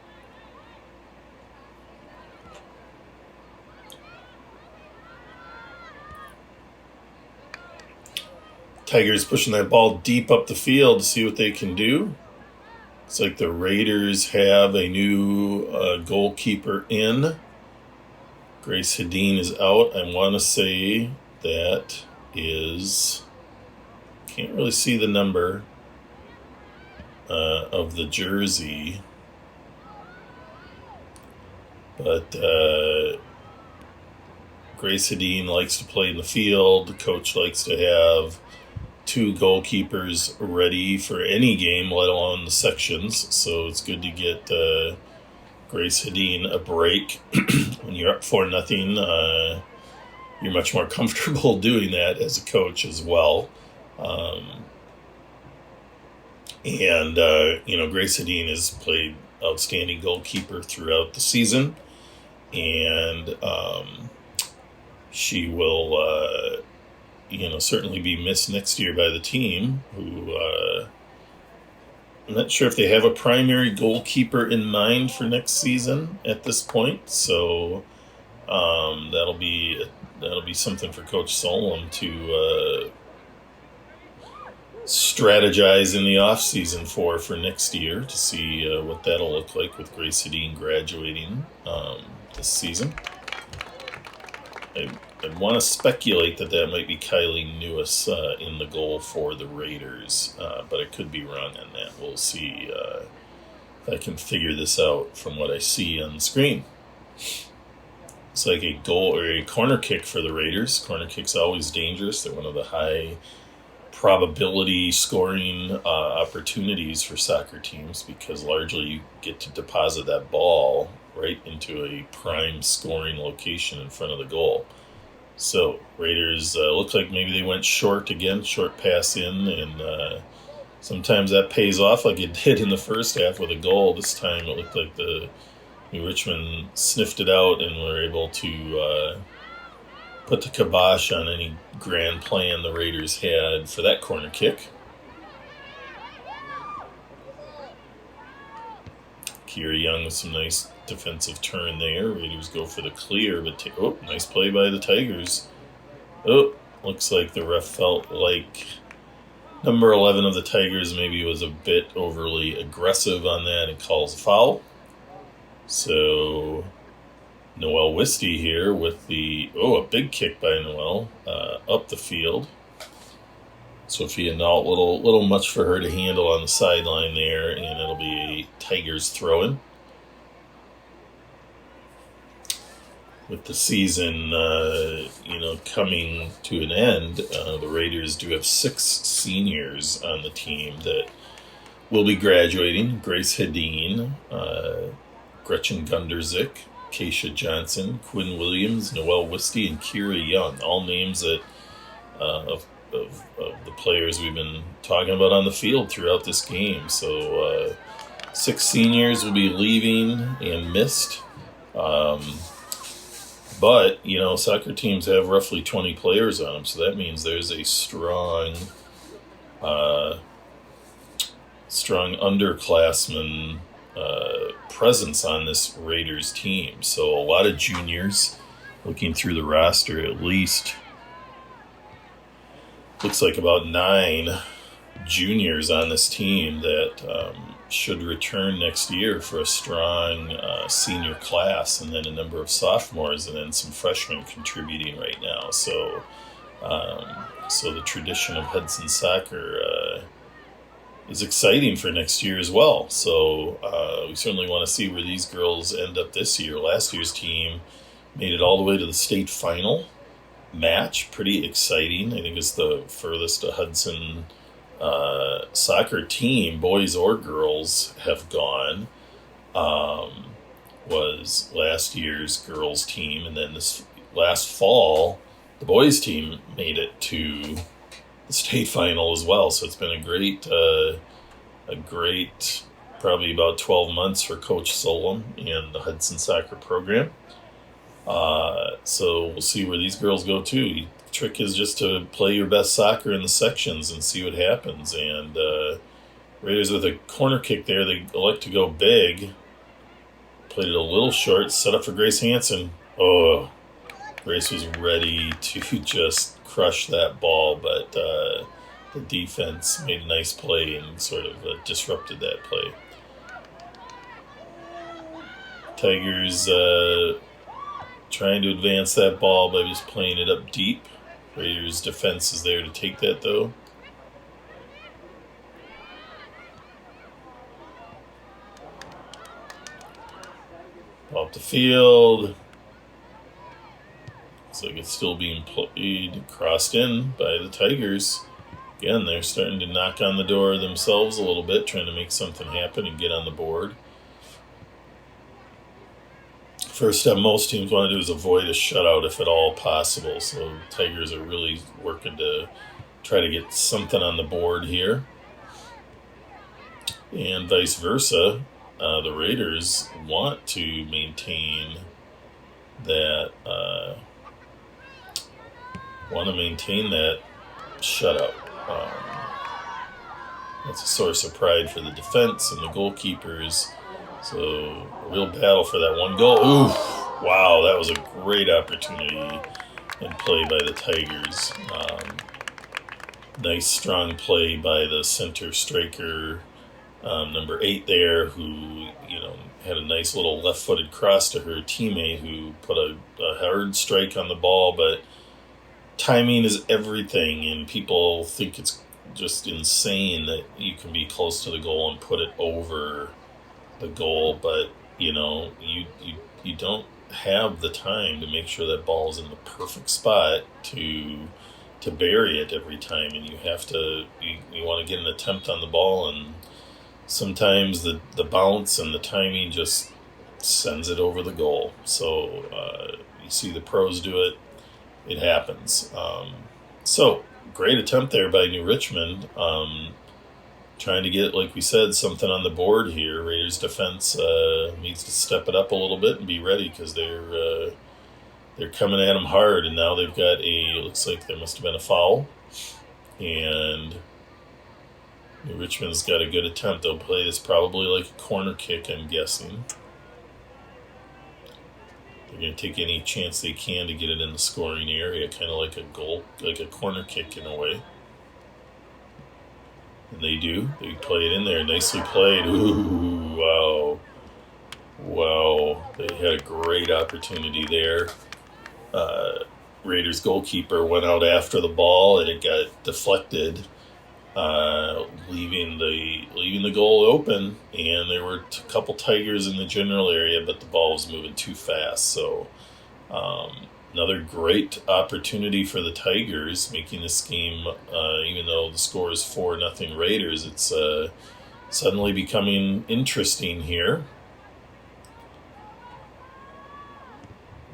Tigers pushing that ball deep up the field to see what they can do. It's like the Raiders have a new goalkeeper in. Grace Hedin is out. I want to say that is... Can't really see the number of the jersey. But Grace Hedin likes to play in the field. The coach likes to have 2 goalkeepers ready for any game, let alone the sections. So it's good to get Grace Hedin a break. When you're up 4-0, you're much more comfortable doing that as a coach as well. Grace Hedin has played outstanding goalkeeper throughout the season, and she will certainly be missed next year by the team, who I'm not sure if they have a primary goalkeeper in mind for next season at this point. So that'll be something for Coach Solon to strategize in the off season for next year to see what that'll look like with Grace Hedin graduating this season. I want to speculate that might be Kylie Newis in the goal for the Raiders, but I could be wrong on that. We'll see if I can figure this out from what I see on the screen. It's like a goal or a corner kick for the Raiders. Corner kick's always dangerous. They're one of the high probability scoring opportunities for soccer teams because largely you get to deposit that ball right into a prime scoring location in front of the goal. So Raiders look like maybe they went short again, short pass in, and sometimes that pays off like it did in the first half with a goal. This time it looked like the New Richmond sniffed it out and were able to put the kibosh on any grand plan the Raiders had for that corner kick. Kira Young with some nice defensive turn there. Raiders go for the clear, but nice play by the Tigers. Looks like the ref felt like number 11 of the Tigers maybe was a bit overly aggressive on that and calls a foul. So Noel Wisty here with a big kick by Noel up the field. Sophia Nault, little much for her to handle on the sideline there, and it'll be a Tigers throw-in. With the season, coming to an end, the Raiders do have 6 seniors on the team that will be graduating. Grace Hedin, Gretchen Gunderzik, Keisha Johnson, Quinn Williams, Noel Wisty, and Kira Young. All names that of the players we've been talking about on the field throughout this game. So 6 seniors will be leaving and missed. But, soccer teams have roughly 20 players on them, so that means there's a strong underclassmen presence on this Raiders team. So a lot of juniors, looking through the roster, at least looks like about 9 juniors on this team that should return next year for a strong senior class, and then a number of sophomores, and then some freshmen contributing right now. So the tradition of Hudson soccer is exciting for next year as well. So we certainly want to see where these girls end up this year. Last year's team made it all the way to the state final match. Pretty exciting. I think it's the furthest a Hudson soccer team, boys or girls, have gone. Was last year's girls team, and then this last fall the boys team made it to the state final as well. So it's been a great probably about 12 months for Coach Solom and the Hudson soccer program. So we'll see where these girls go too. The trick is just to play your best soccer in the sections and see what happens. And Raiders with a corner kick there, they elect to go big. Played it a little short, set up for Grace Hansen. Grace was ready to just crush that ball, but the defense made a nice play and sort of disrupted that play. Tigers trying to advance that ball by just playing it up deep. Raiders defense is there to take that, though. Off the field. Looks like it's still being played, crossed in by the Tigers. Again, they're starting to knock on the door themselves a little bit, trying to make something happen and get on the board. First step most teams want to do is avoid a shutout if at all possible. So Tigers are really working to try to get something on the board here. And vice versa, the Raiders want to maintain that shutout. That's a source of pride for the defense and the goalkeepers. So a real battle for that one goal. Ooh, wow, that was a great opportunity and play by the Tigers. Nice strong play by the center striker, number 8 there, who had a nice little left-footed cross to her teammate who put a hard strike on the ball. But timing is everything, and people think it's just insane that you can be close to the goal and put it over the goal, but you don't have the time to make sure that ball is in the perfect spot to bury it every time, and you want to get an attempt on the ball, and sometimes the bounce and the timing just sends it over the goal. So you see the pros do it, it happens. So great attempt there by New Richmond. trying to get, like we said, something on the board here. Raiders defense needs to step it up a little bit and be ready, because they're coming at them hard, and now they've got looks like there must have been a foul, and Richmond's got a good attempt. They'll play this probably like a corner kick, I'm guessing. They're going to take any chance they can to get it in the scoring area, kind of like a goal, like a corner kick in a way. And they do. They play it in there. Nicely played. Ooh, wow. Wow. They had a great opportunity there. Raiders goalkeeper went out after the ball, and it got deflected, leaving the goal open. And there were a couple Tigers in the general area, but the ball was moving too fast. So another great opportunity for the Tigers, making this game, even though the score is 4-0 Raiders, it's suddenly becoming interesting here.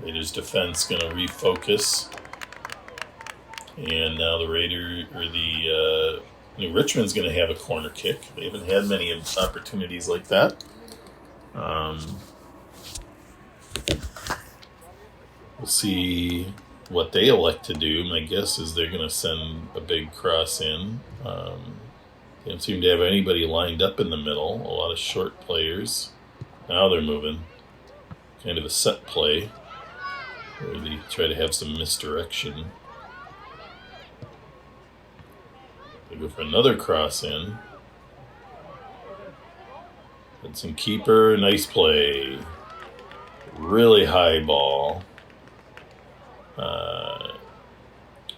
Raiders defense going to refocus, and now the Richmond's going to have a corner kick. They haven't had many opportunities like that. We'll see what they elect to do. My guess is they're going to send a big cross in. They don't seem to have anybody lined up in the middle. A lot of short players. Now they're moving. Kind of a set play, where they try to have some misdirection. They go for another cross in. Hudson keeper, nice play. Really high ball.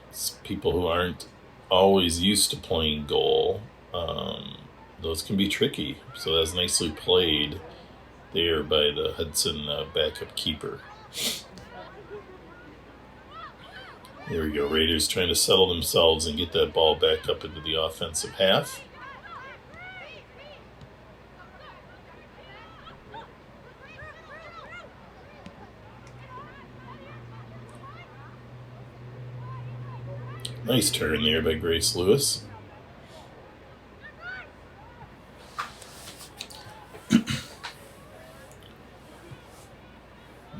It's people who aren't always used to playing goal. Those can be tricky. So that's nicely played there by the Hudson backup keeper. There we go. Raiders trying to settle themselves and get that ball back up into the offensive half. Nice turn there by Grace Lewis.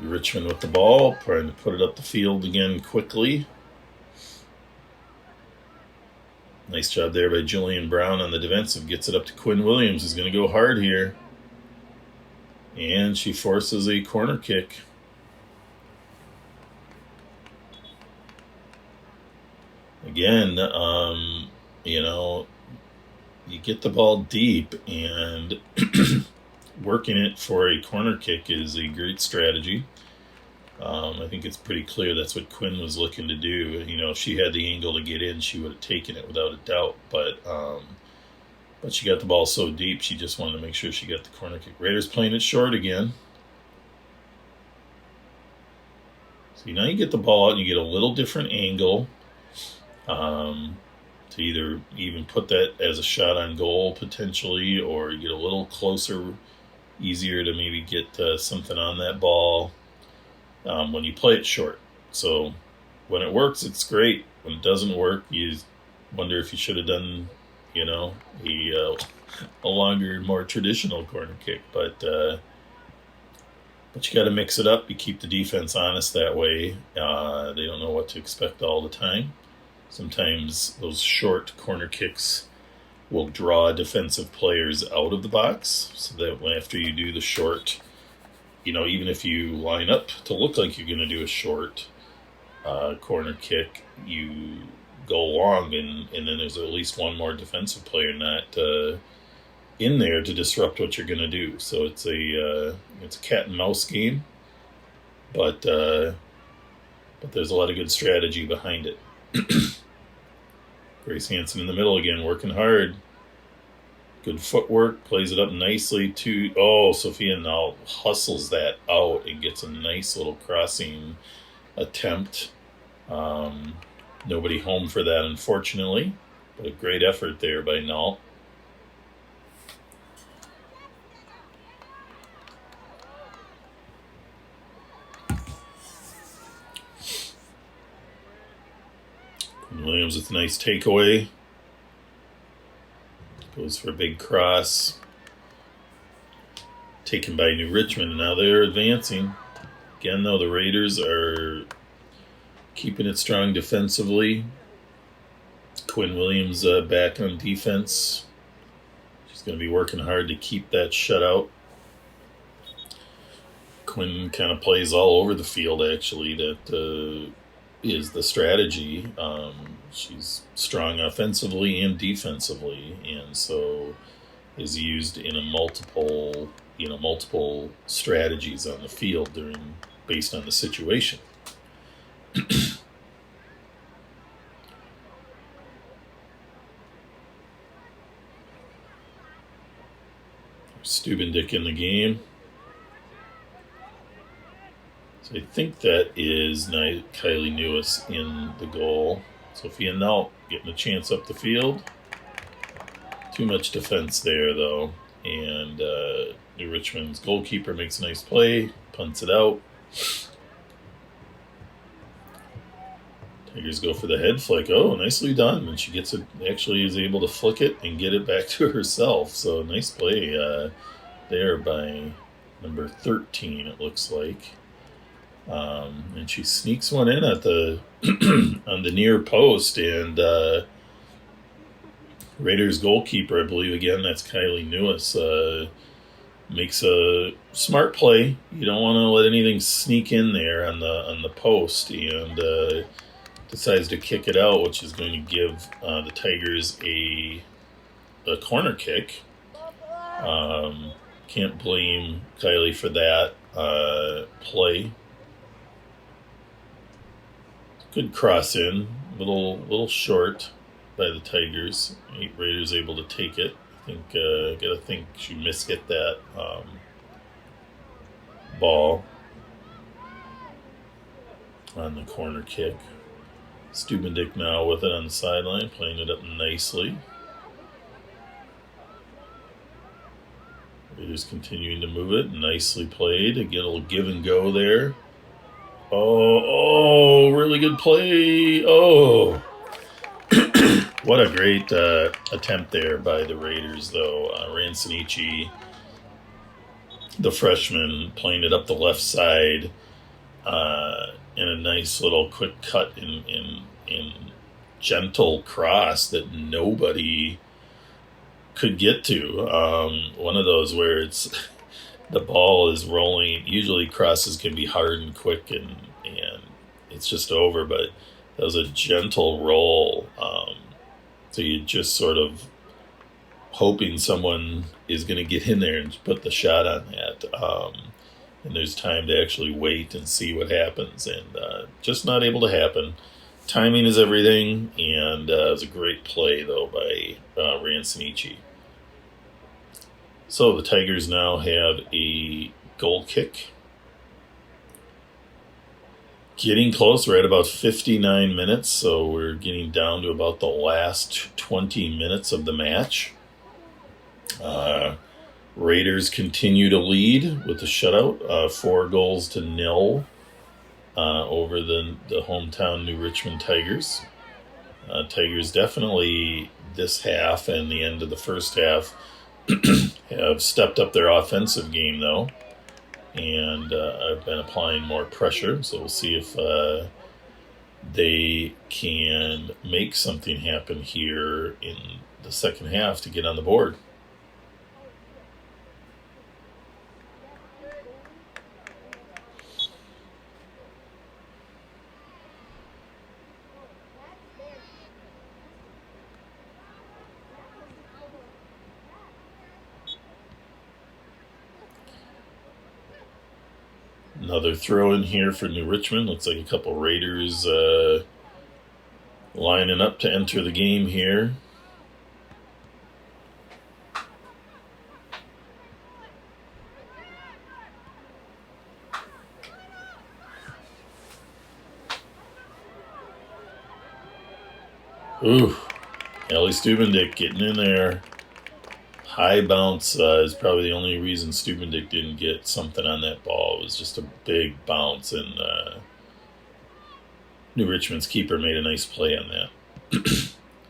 Richmond with the ball, trying to put it up the field again quickly. Nice job there by Julian Brown on the defensive. Gets it up to Quinn Williams, who's going to go hard here. And she forces a corner kick. Again, you get the ball deep, and working it for a corner kick is a great strategy. I think it's pretty clear that's what Quinn was looking to do. If she had the angle to get in, she would have taken it without a doubt. But she got the ball so deep, she just wanted to make sure she got the corner kick. Raiders playing it short again. So now you get the ball out and you get a little different angle to either even put that as a shot on goal potentially, or you get a little closer, easier to maybe get something on that ball when you play it short. So when it works, it's great. When it doesn't work, you wonder if you should have done, a longer, more traditional corner kick. But you got to mix it up. You keep the defense honest that way. They don't know what to expect all the time. Sometimes those short corner kicks will draw defensive players out of the box, so that after you do the short, even if you line up to look like you're going to do a short corner kick, you go long, and then there's at least one more defensive player not in there to disrupt what you're going to do. So it's a cat and mouse game, but there's a lot of good strategy behind it. Grace Hansen in the middle again, working hard. Good footwork, plays it up nicely to... Sophia now hustles that out and gets a nice little crossing attempt. Nobody home for that, unfortunately, but a great effort there by Null. Williams with a nice takeaway. Goes for a big cross. Taken by New Richmond. Now they're advancing. Again, though, the Raiders are keeping it strong defensively. Quinn Williams back on defense. She's going to be working hard to keep that shutout. Quinn kind of plays all over the field, actually. That is the strategy. She's strong offensively and defensively, and so is used in a multiple strategies on the field based on the situation. Stubendick in the game. So I think that is Kylie Newis in the goal. Sophia Nault getting a chance up the field. Too much defense there, though. And New Richmond's goalkeeper makes a nice play, punts it out. Tigers go for the head flick. Oh, nicely done. And she gets it, actually is able to flick it and get it back to herself. So nice play there by number 13, it looks like. And she sneaks one in at the on the near post, and Raiders goalkeeper, I believe, again, that's Kylie Newis, makes a smart play. You don't want to let anything sneak in there on the post, and decides to kick it out, which is going to give the Tigers a corner kick. Can't blame Kylie for that play. Good cross in, little short by the Tigers. Raiders able to take it. I think gotta think she mishit that ball on the corner kick. Stubendick now with it on the sideline, playing it up nicely. Raiders continuing to move it, nicely played. Get a little give and go there. Oh, really good play. Oh, what a great attempt there by the Raiders, though. Ransonici, the freshman, playing it up the left side in a nice little quick cut in gentle cross that nobody could get to. One of those where it's the ball is rolling. Usually crosses can be hard and quick and it's just over, but that was a gentle roll. So you're just sort of hoping someone is going to get in there and put the shot on that. And there's time to actually wait and see what happens. And just not able to happen. Timing is everything, and it was a great play, though, by Ransonici. So the Tigers now have a goal kick. Getting close. We're at about 59 minutes, so we're getting down to about the last 20 minutes of the match. Raiders continue to lead with the shutout, 4-0 over the hometown New Richmond Tigers. Tigers definitely this half and the end of the first half have stepped up their offensive game, though, and I've been applying more pressure, so we'll see if they can make something happen here in the second half to get on the board. Another throw in here for New Richmond. Looks like a couple Raiders lining up to enter the game here. Ooh, Ellie Stubendick getting in there. High bounce is probably the only reason Stubendick didn't get something on that ball. It was just a big bounce, and New Richmond's keeper made a nice play on that.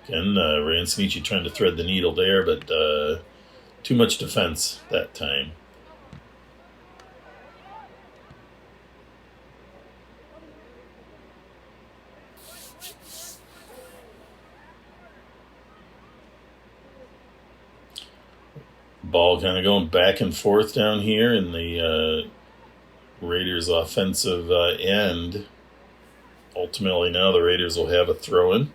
Again, Ransonichi trying to thread the needle there, but too much defense that time. Ball kind of going back and forth down here in the Raiders' offensive end. Ultimately, now the Raiders will have a throw-in.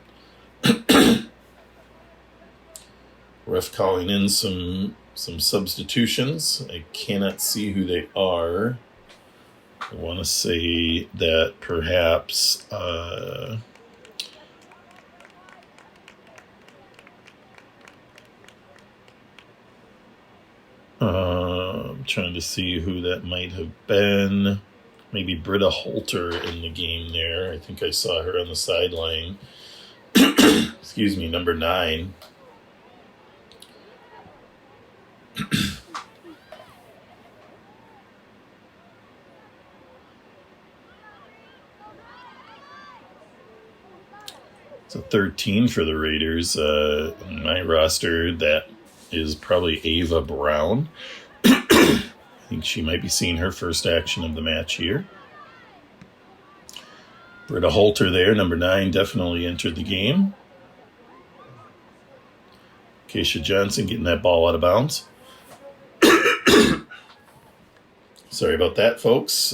Ref calling in some substitutions. I cannot see who they are. I want to say that perhaps I'm trying to see who that might have been. Maybe Britta Holter in the game there. I think I saw her on the sideline. Excuse me, number 9. It's a 13 for the Raiders. In my roster, that is probably Ava Brown. I think she might be seeing her first action of the match here. Britta Holter there, number 9, definitely entered the game. Keisha Johnson getting that ball out of bounds. Sorry about that, folks.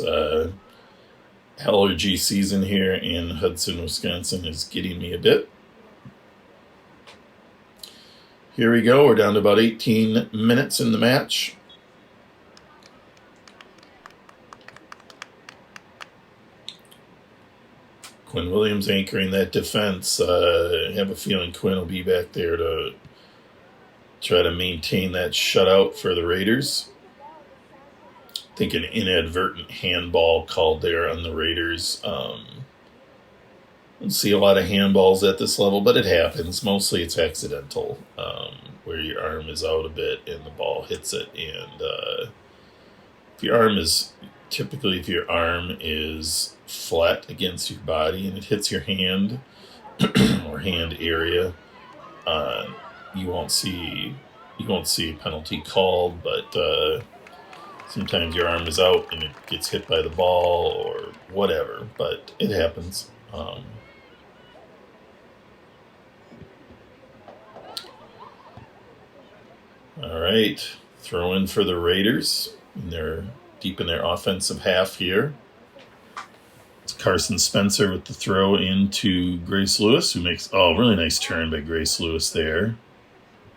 Allergy season here in Hudson, Wisconsin is getting me a bit. Here we go. We're down to about 18 minutes in the match. Quinn Williams anchoring that defense. I have a feeling Quinn will be back there to try to maintain that shutout for the Raiders. I think an inadvertent handball called there on the Raiders. Don't see a lot of handballs at this level, but it happens. Mostly it's accidental, where your arm is out a bit and the ball hits it. And if your arm is flat against your body and it hits your hand or hand area, you won't see a penalty called, but sometimes your arm is out and it gets hit by the ball or whatever, but it happens. All right, throw in for the Raiders. They're deep in their offensive half here. It's Carson Spencer with the throw into Grace Lewis, who makes really nice turn by Grace Lewis there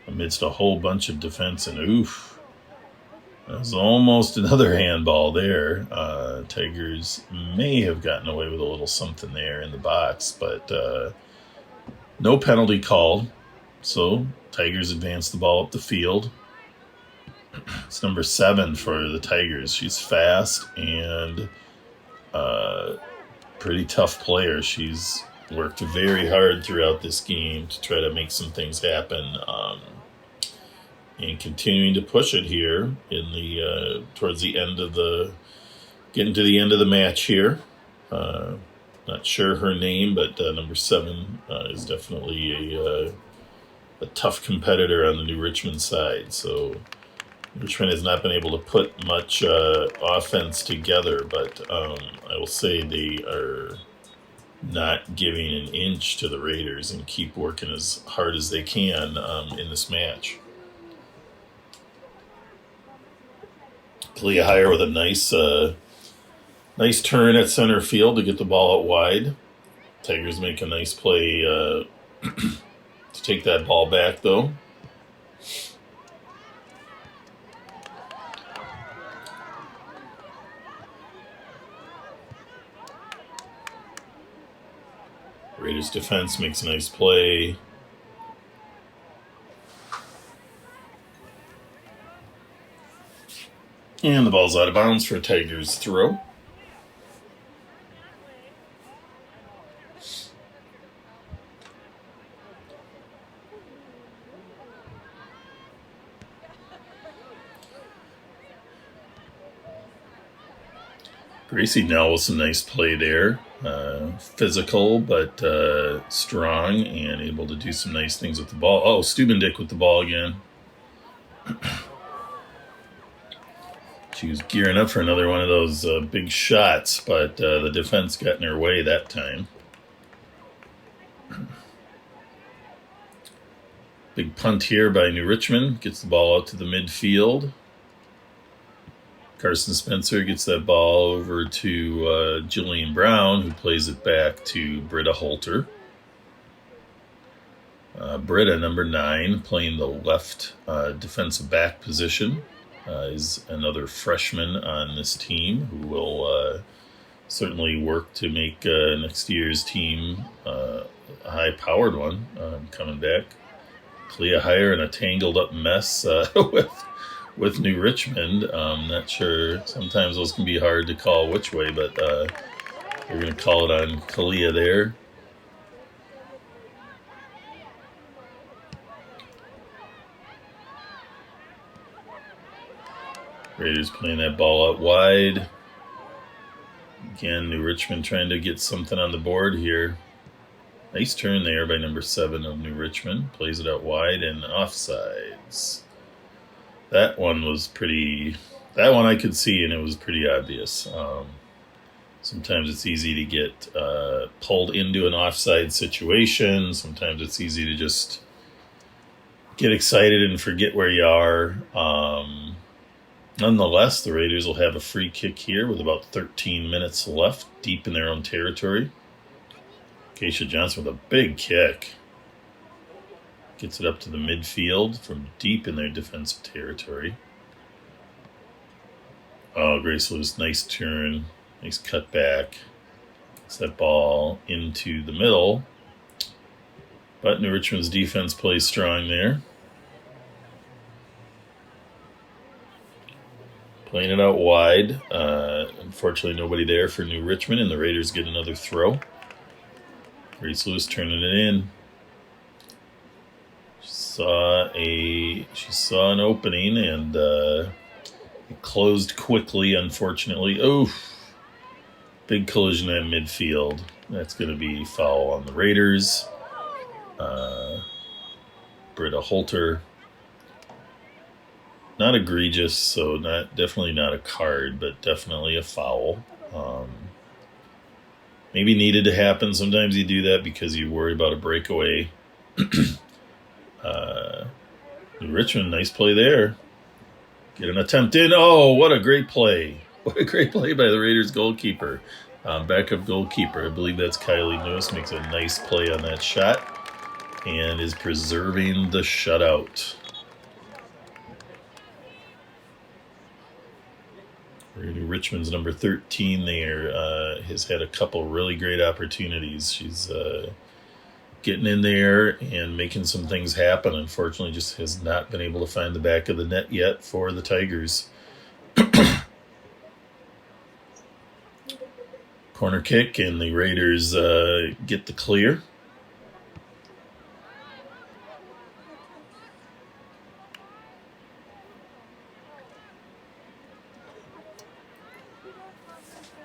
amidst a whole bunch of defense, and oof. That was almost another handball there. Tigers may have gotten away with a little something there in the box, but no penalty called. So Tigers advance the ball up the field. It's number 7 for the Tigers. She's fast and pretty tough player. She's worked very hard throughout this game to try to make some things happen. And continuing to push it here in the towards the end of getting to the end of the match here. Not sure her name, but number 7 is definitely a tough competitor on the New Richmond side. So Richmond has not been able to put much offense together, but I will say they are not giving an inch to the Raiders and keep working as hard as they can in this match. Kalia Heyer with a nice turn at center field to get the ball out wide. Tigers make a nice play to take that ball back, though. Raiders defense makes a nice play. And the ball's out of bounds for a Tigers throw. Gracie Nell with some nice play there. Physical, but strong and able to do some nice things with the ball. Oh, Stubendick with the ball again. She was gearing up for another one of those big shots, but the defense got in her way that time. Big punt here by New Richmond. Gets the ball out to the midfield. Carson Spencer gets that ball over to Jillian Brown, who plays it back to Britta Holter. Britta, number 9, playing the left defensive back position, is another freshman on this team who will certainly work to make next year's team a high-powered one coming back. Clea Heyer in a tangled-up mess with New Richmond. Not sure. Sometimes those can be hard to call which way, but we're going to call it on Clea there. Raiders playing that ball out wide. Again, New Richmond trying to get something on the board here. Nice turn there by number 7 of New Richmond. Plays it out wide and offsides. That one was pretty... That one I could see and it was pretty obvious. Sometimes it's easy to get pulled into an offside situation. Sometimes it's easy to just get excited and forget where you are. Nonetheless, the Raiders will have a free kick here with about 13 minutes left, deep in their own territory. Keisha Johnson with a big kick. Gets it up to the midfield from deep in their defensive territory. Oh, Grace Lewis, nice turn. Nice cut back. Gets that ball into the middle. But New Richmond's defense plays strong there. Playing it out wide. Unfortunately, nobody there for New Richmond, and the Raiders get another throw. Grace Lewis turning it in. She saw an opening, and it closed quickly, unfortunately. Oof. Big collision at midfield. That's going to be foul on the Raiders. Britta Holter. Not egregious, so definitely not a card, but definitely a foul. Maybe needed to happen. Sometimes you do that because you worry about a breakaway. New Richmond, nice play there. Get an attempt in. Oh, what a great play. What a great play by the Raiders goalkeeper. Backup goalkeeper. I believe that's Kylie Lewis. Makes a nice play on that shot and is preserving the shutout. New Richmond's number 13 there has had a couple really great opportunities. She's getting in there and making some things happen. Unfortunately, just has not been able to find the back of the net yet for the Tigers. Corner kick, and the Raiders get the clear.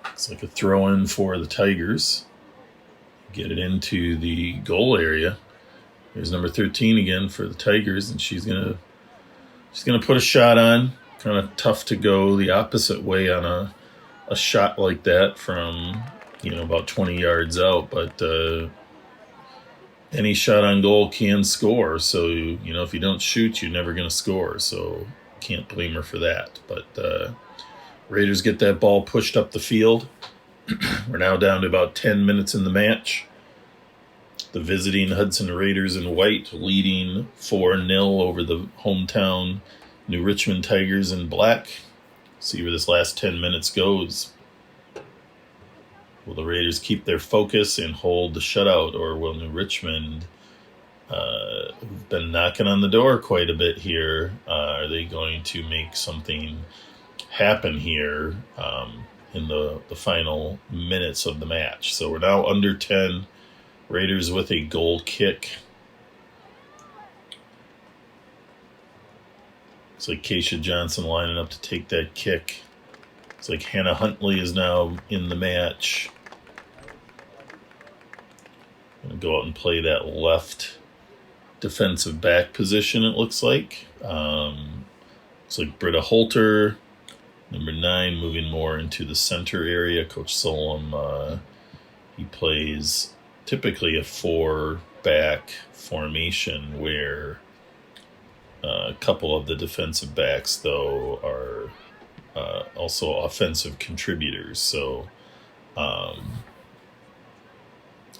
Looks like a throw-in for the Tigers. Get it into the goal area. There's number 13 again for the Tigers, and she's gonna put a shot on. Kind of tough to go the opposite way on a shot like that from about 20 yards out, but any shot on goal can score. So if you don't shoot, you're never going to score. So can't blame her for that. But Raiders get that ball pushed up the field. We're now down to about 10 minutes in the match. The visiting Hudson Raiders in white leading 4-0 over the hometown New Richmond Tigers in black. See where this last 10 minutes goes. Will the Raiders keep their focus and hold the shutout, or will New Richmond, who've been knocking on the door quite a bit here, are they going to make something happen here in the final minutes of the match? So we're now under 10. Raiders with a goal kick. Looks like Keisha Johnson lining up to take that kick. It's like Hannah Huntley is now in the match. Going to go out and play that left defensive back position, it looks like. It's like Britta Holter, number 9, moving more into the center area. Coach Solom, he plays typically a 4-back formation where a couple of the defensive backs, though, are also offensive contributors. So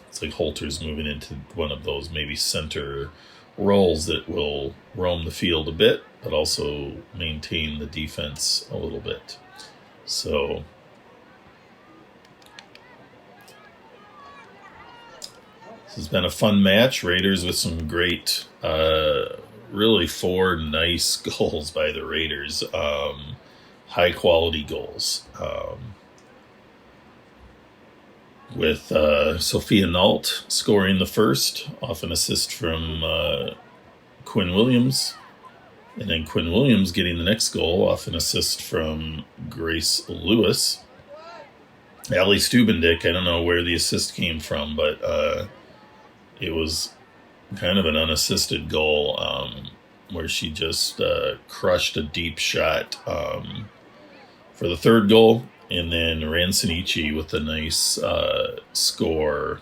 it's like Holter's moving into one of those maybe center roles that will roam the field a bit, but also maintain the defense a little bit. So this has been a fun match. Raiders with some great, really 4 nice goals by the Raiders. High quality goals. With Sophia Nault scoring the first off an assist from Quinn Williams. And then Quinn Williams getting the next goal off an assist from Grace Lewis. Allie Stubendick, I don't know where the assist came from, but it was kind of an unassisted goal where she just crushed a deep shot for the third goal. And then Ransonici with a nice score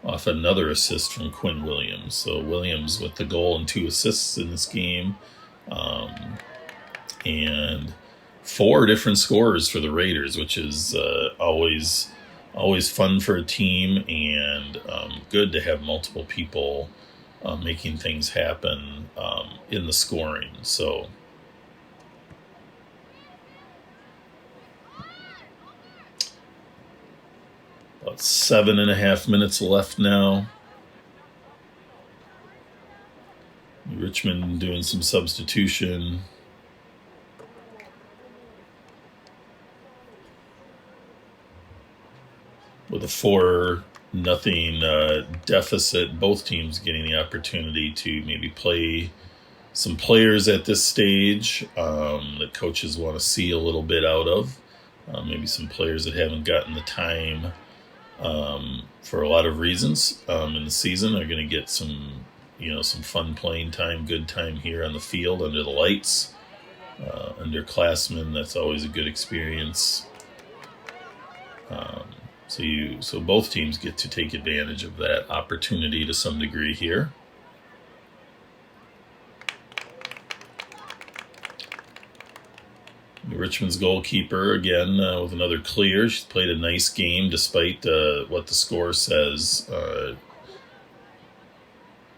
off another assist from Quinn Williams. So Williams with the goal and 2 assists in this game. And 4 different scorers for the Raiders, which is always fun for a team, and good to have multiple people making things happen in the scoring. So about 7.5 minutes left now. Richmond doing some substitution. With a 4-0 deficit, both teams getting the opportunity to maybe play some players at this stage that coaches want to see a little bit out of. Maybe some players that haven't gotten the time for a lot of reasons in the season are going to get some fun playing time, good time here on the field under the lights, underclassmen. That's always a good experience. So both teams get to take advantage of that opportunity to some degree here. Richmond's goalkeeper, again, with another clear. She's played a nice game despite what the score says. The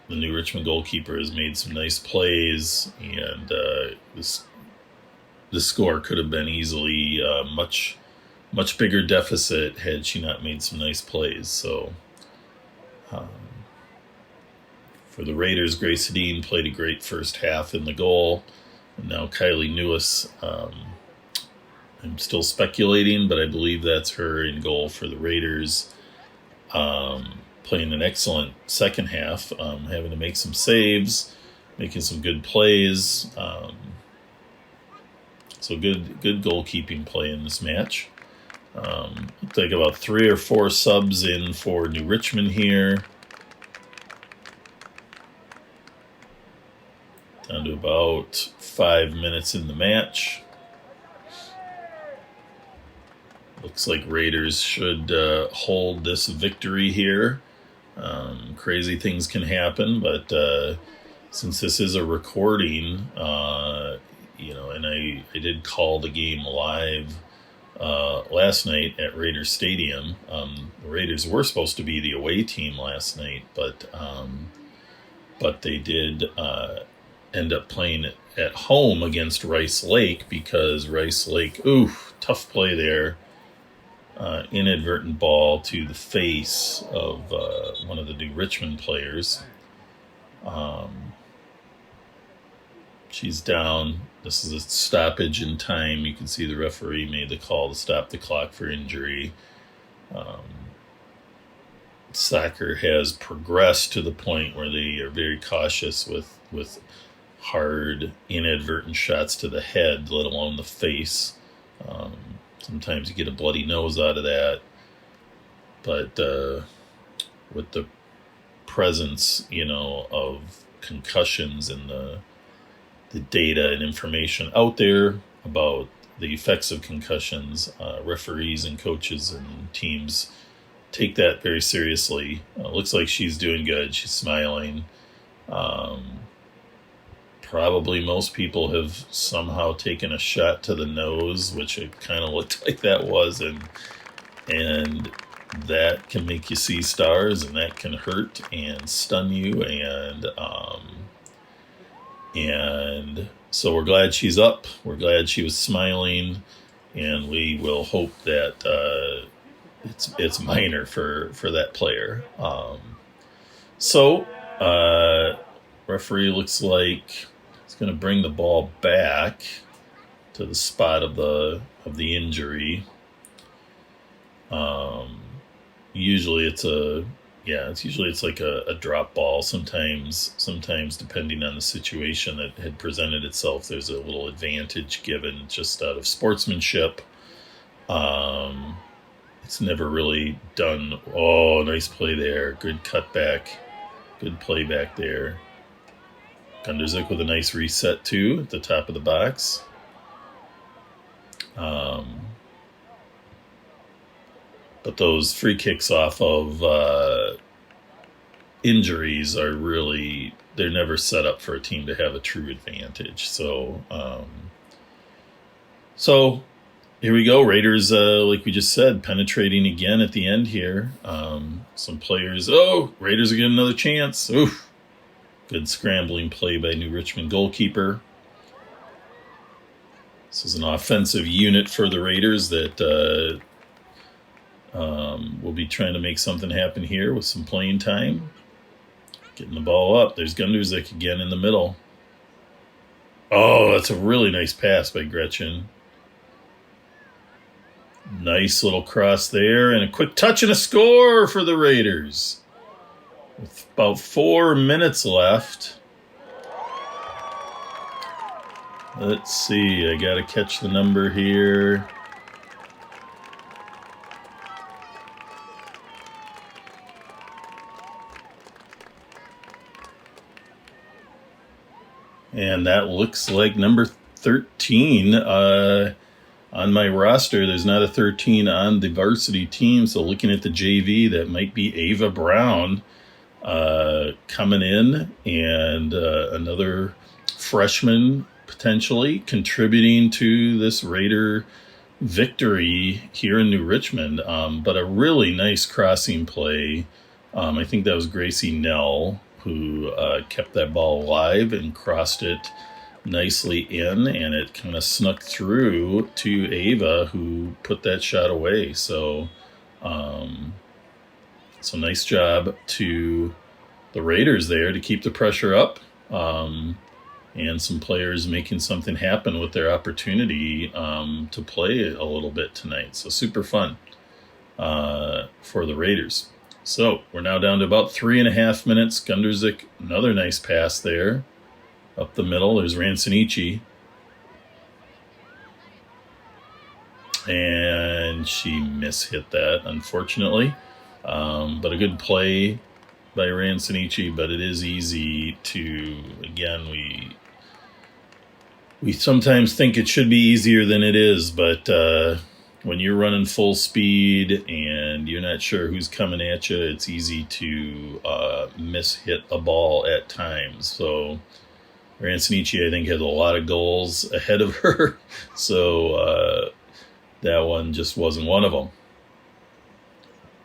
new Richmond goalkeeper has made some nice plays, and this score could have been easily much bigger deficit had she not made some nice plays. So for the Raiders, Grace Dean played a great first half in the goal. And now Kylie Newis, I'm still speculating, but I believe that's her in goal for the Raiders. Playing an excellent second half, having to make some saves, making some good plays. So good goalkeeping play in this match. Looked like about 3 or 4 subs in for New Richmond here. Down to about 5 minutes in the match. Looks like Raiders should hold this victory here. Crazy things can happen, but since this is a recording, and I did call the game live last night at Raiders Stadium. The Raiders were supposed to be the away team last night, but they did end up playing at home against Rice Lake because Rice Lake, tough play there. Inadvertent ball to the face of one of the New Richmond players. She's down. This is a stoppage in time. You can see the referee made the call to stop the clock for injury. Soccer has progressed to the point where they are very cautious with hard, inadvertent shots to the head, let alone the face. Sometimes you get a bloody nose out of that. But with the presence, of concussions and the data and information out there about the effects of concussions, referees and coaches and teams take that very seriously. Looks like she's doing good. She's smiling. Probably most people have somehow taken a shot to the nose, which it kind of looked like that was, and that can make you see stars, and that can hurt and stun you, and so we're glad she's up. We're glad she was smiling, and we will hope that it's minor for that player. So referee looks like he's going to bring the ball back to the spot of the injury. Usually it's like a drop ball. Sometimes depending on the situation that had presented itself, there's a little advantage given just out of sportsmanship. It's never really done. Oh, nice play there. Good cutback. Good play back there. Gunderzik with a nice reset too at the top of the box. But those free kicks off of injuries are really, they're never set up for a team to have a true advantage. So here we go. Raiders, like we just said, penetrating again at the end here. Some players, Raiders are getting another chance. Oof. Good scrambling play by New Richmond goalkeeper. This is an offensive unit for the Raiders that will be trying to make something happen here with some playing time. Getting the ball up. There's Gunderzik again in the middle. Oh, that's a really nice pass by Gretchen. Nice little cross there, and a quick touch and a score for the Raiders. With about 4 minutes left. Let's see, I got to catch the number here. And that looks like number 13 on my roster. There's not a 13 on the varsity team, so looking at the JV, that might be Ava Brown coming in, and another freshman potentially contributing to this Raider victory here in New Richmond. But a really nice crossing play. I think that was Gracie Nell who kept that ball alive and crossed it nicely in, and it kind of snuck through to Ava, who put that shot away. So nice job to the Raiders there to keep the pressure up, and some players making something happen with their opportunity to play a little bit tonight. So super fun for the Raiders. So we're now down to about 3.5 minutes. Gunderzik, another nice pass there. Up the middle, there's Rancinici. And she mishit that, unfortunately. But a good play by Rancinici, but it is easy to, again, we sometimes think it should be easier than it is, but when you're running full speed and you're not sure who's coming at you, it's easy to mishit a ball at times. So Rancinici, I think, has a lot of goals ahead of her, so that one just wasn't one of them.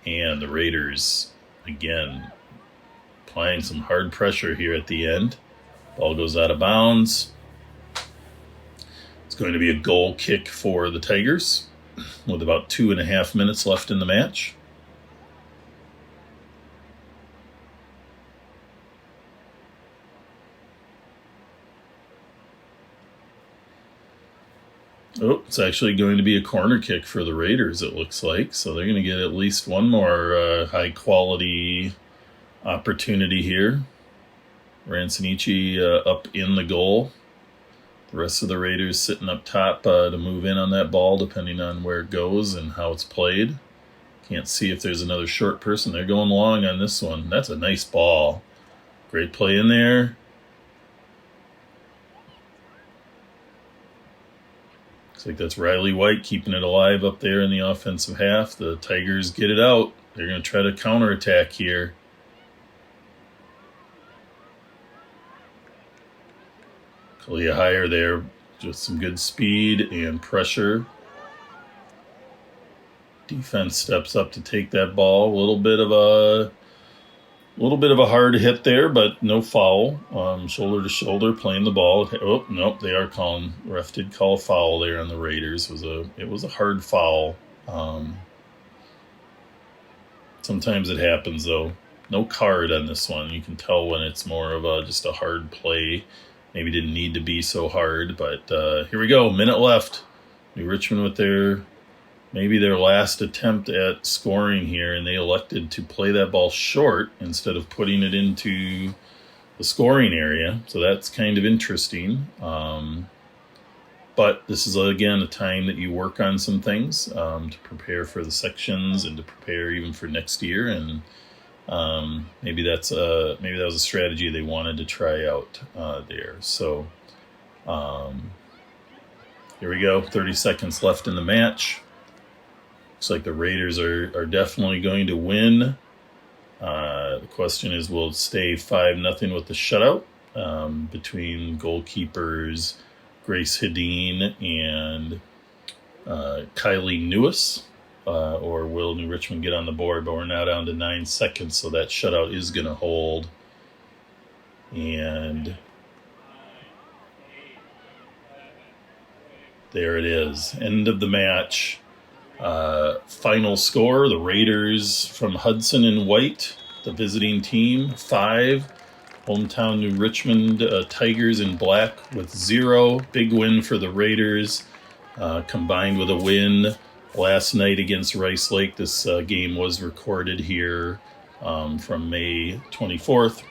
And the Raiders, again, applying some hard pressure here at the end. Ball goes out of bounds. It's going to be a goal kick for the Tigers with about 2.5 minutes left in the match. Oh, it's actually going to be a corner kick for the Raiders, it looks like. So they're going to get at least one more high-quality opportunity here. Rancinici up in the goal. The rest of the Raiders sitting up top to move in on that ball depending on where it goes and how it's played. Can't see if there's another short person. They're going long on this one. That's a nice ball. Great play in there. Looks like that's Riley White keeping it alive up there in the offensive half. The Tigers get it out. They're going to try to counterattack here. Kalia higher there, just some good speed and pressure. Defense steps up to take that ball. A little bit of a hard hit there, but no foul. Shoulder to shoulder, playing the ball. Oh nope, they are calling. Ref did call a foul there on the Raiders. It was a hard foul. Sometimes it happens though. No card on this one. You can tell when it's more of just a hard play. Maybe didn't need to be so hard, but here we go. Minute left. New Richmond with maybe their last attempt at scoring here, and they elected to play that ball short instead of putting it into the scoring area. So that's kind of interesting. But this is, again, a time that you work on some things to prepare for the sections and to prepare even for next year. And maybe that was a strategy they wanted to try out there. So here we go. 30 seconds left in the match. Looks like the Raiders are definitely going to win. The question is, will it stay 5-0 with the shutout between goalkeepers Grace Hedin and Kylie Newis? Or will New Richmond get on the board? But we're now down to 9 seconds, so that shutout is going to hold. And there it is. End of the match. Final score, the Raiders from Hudson and White, the visiting team, 5. Hometown New Richmond Tigers in black with 0. Big win for the Raiders, combined with a win last night against Rice Lake. This game was recorded here from May 24th.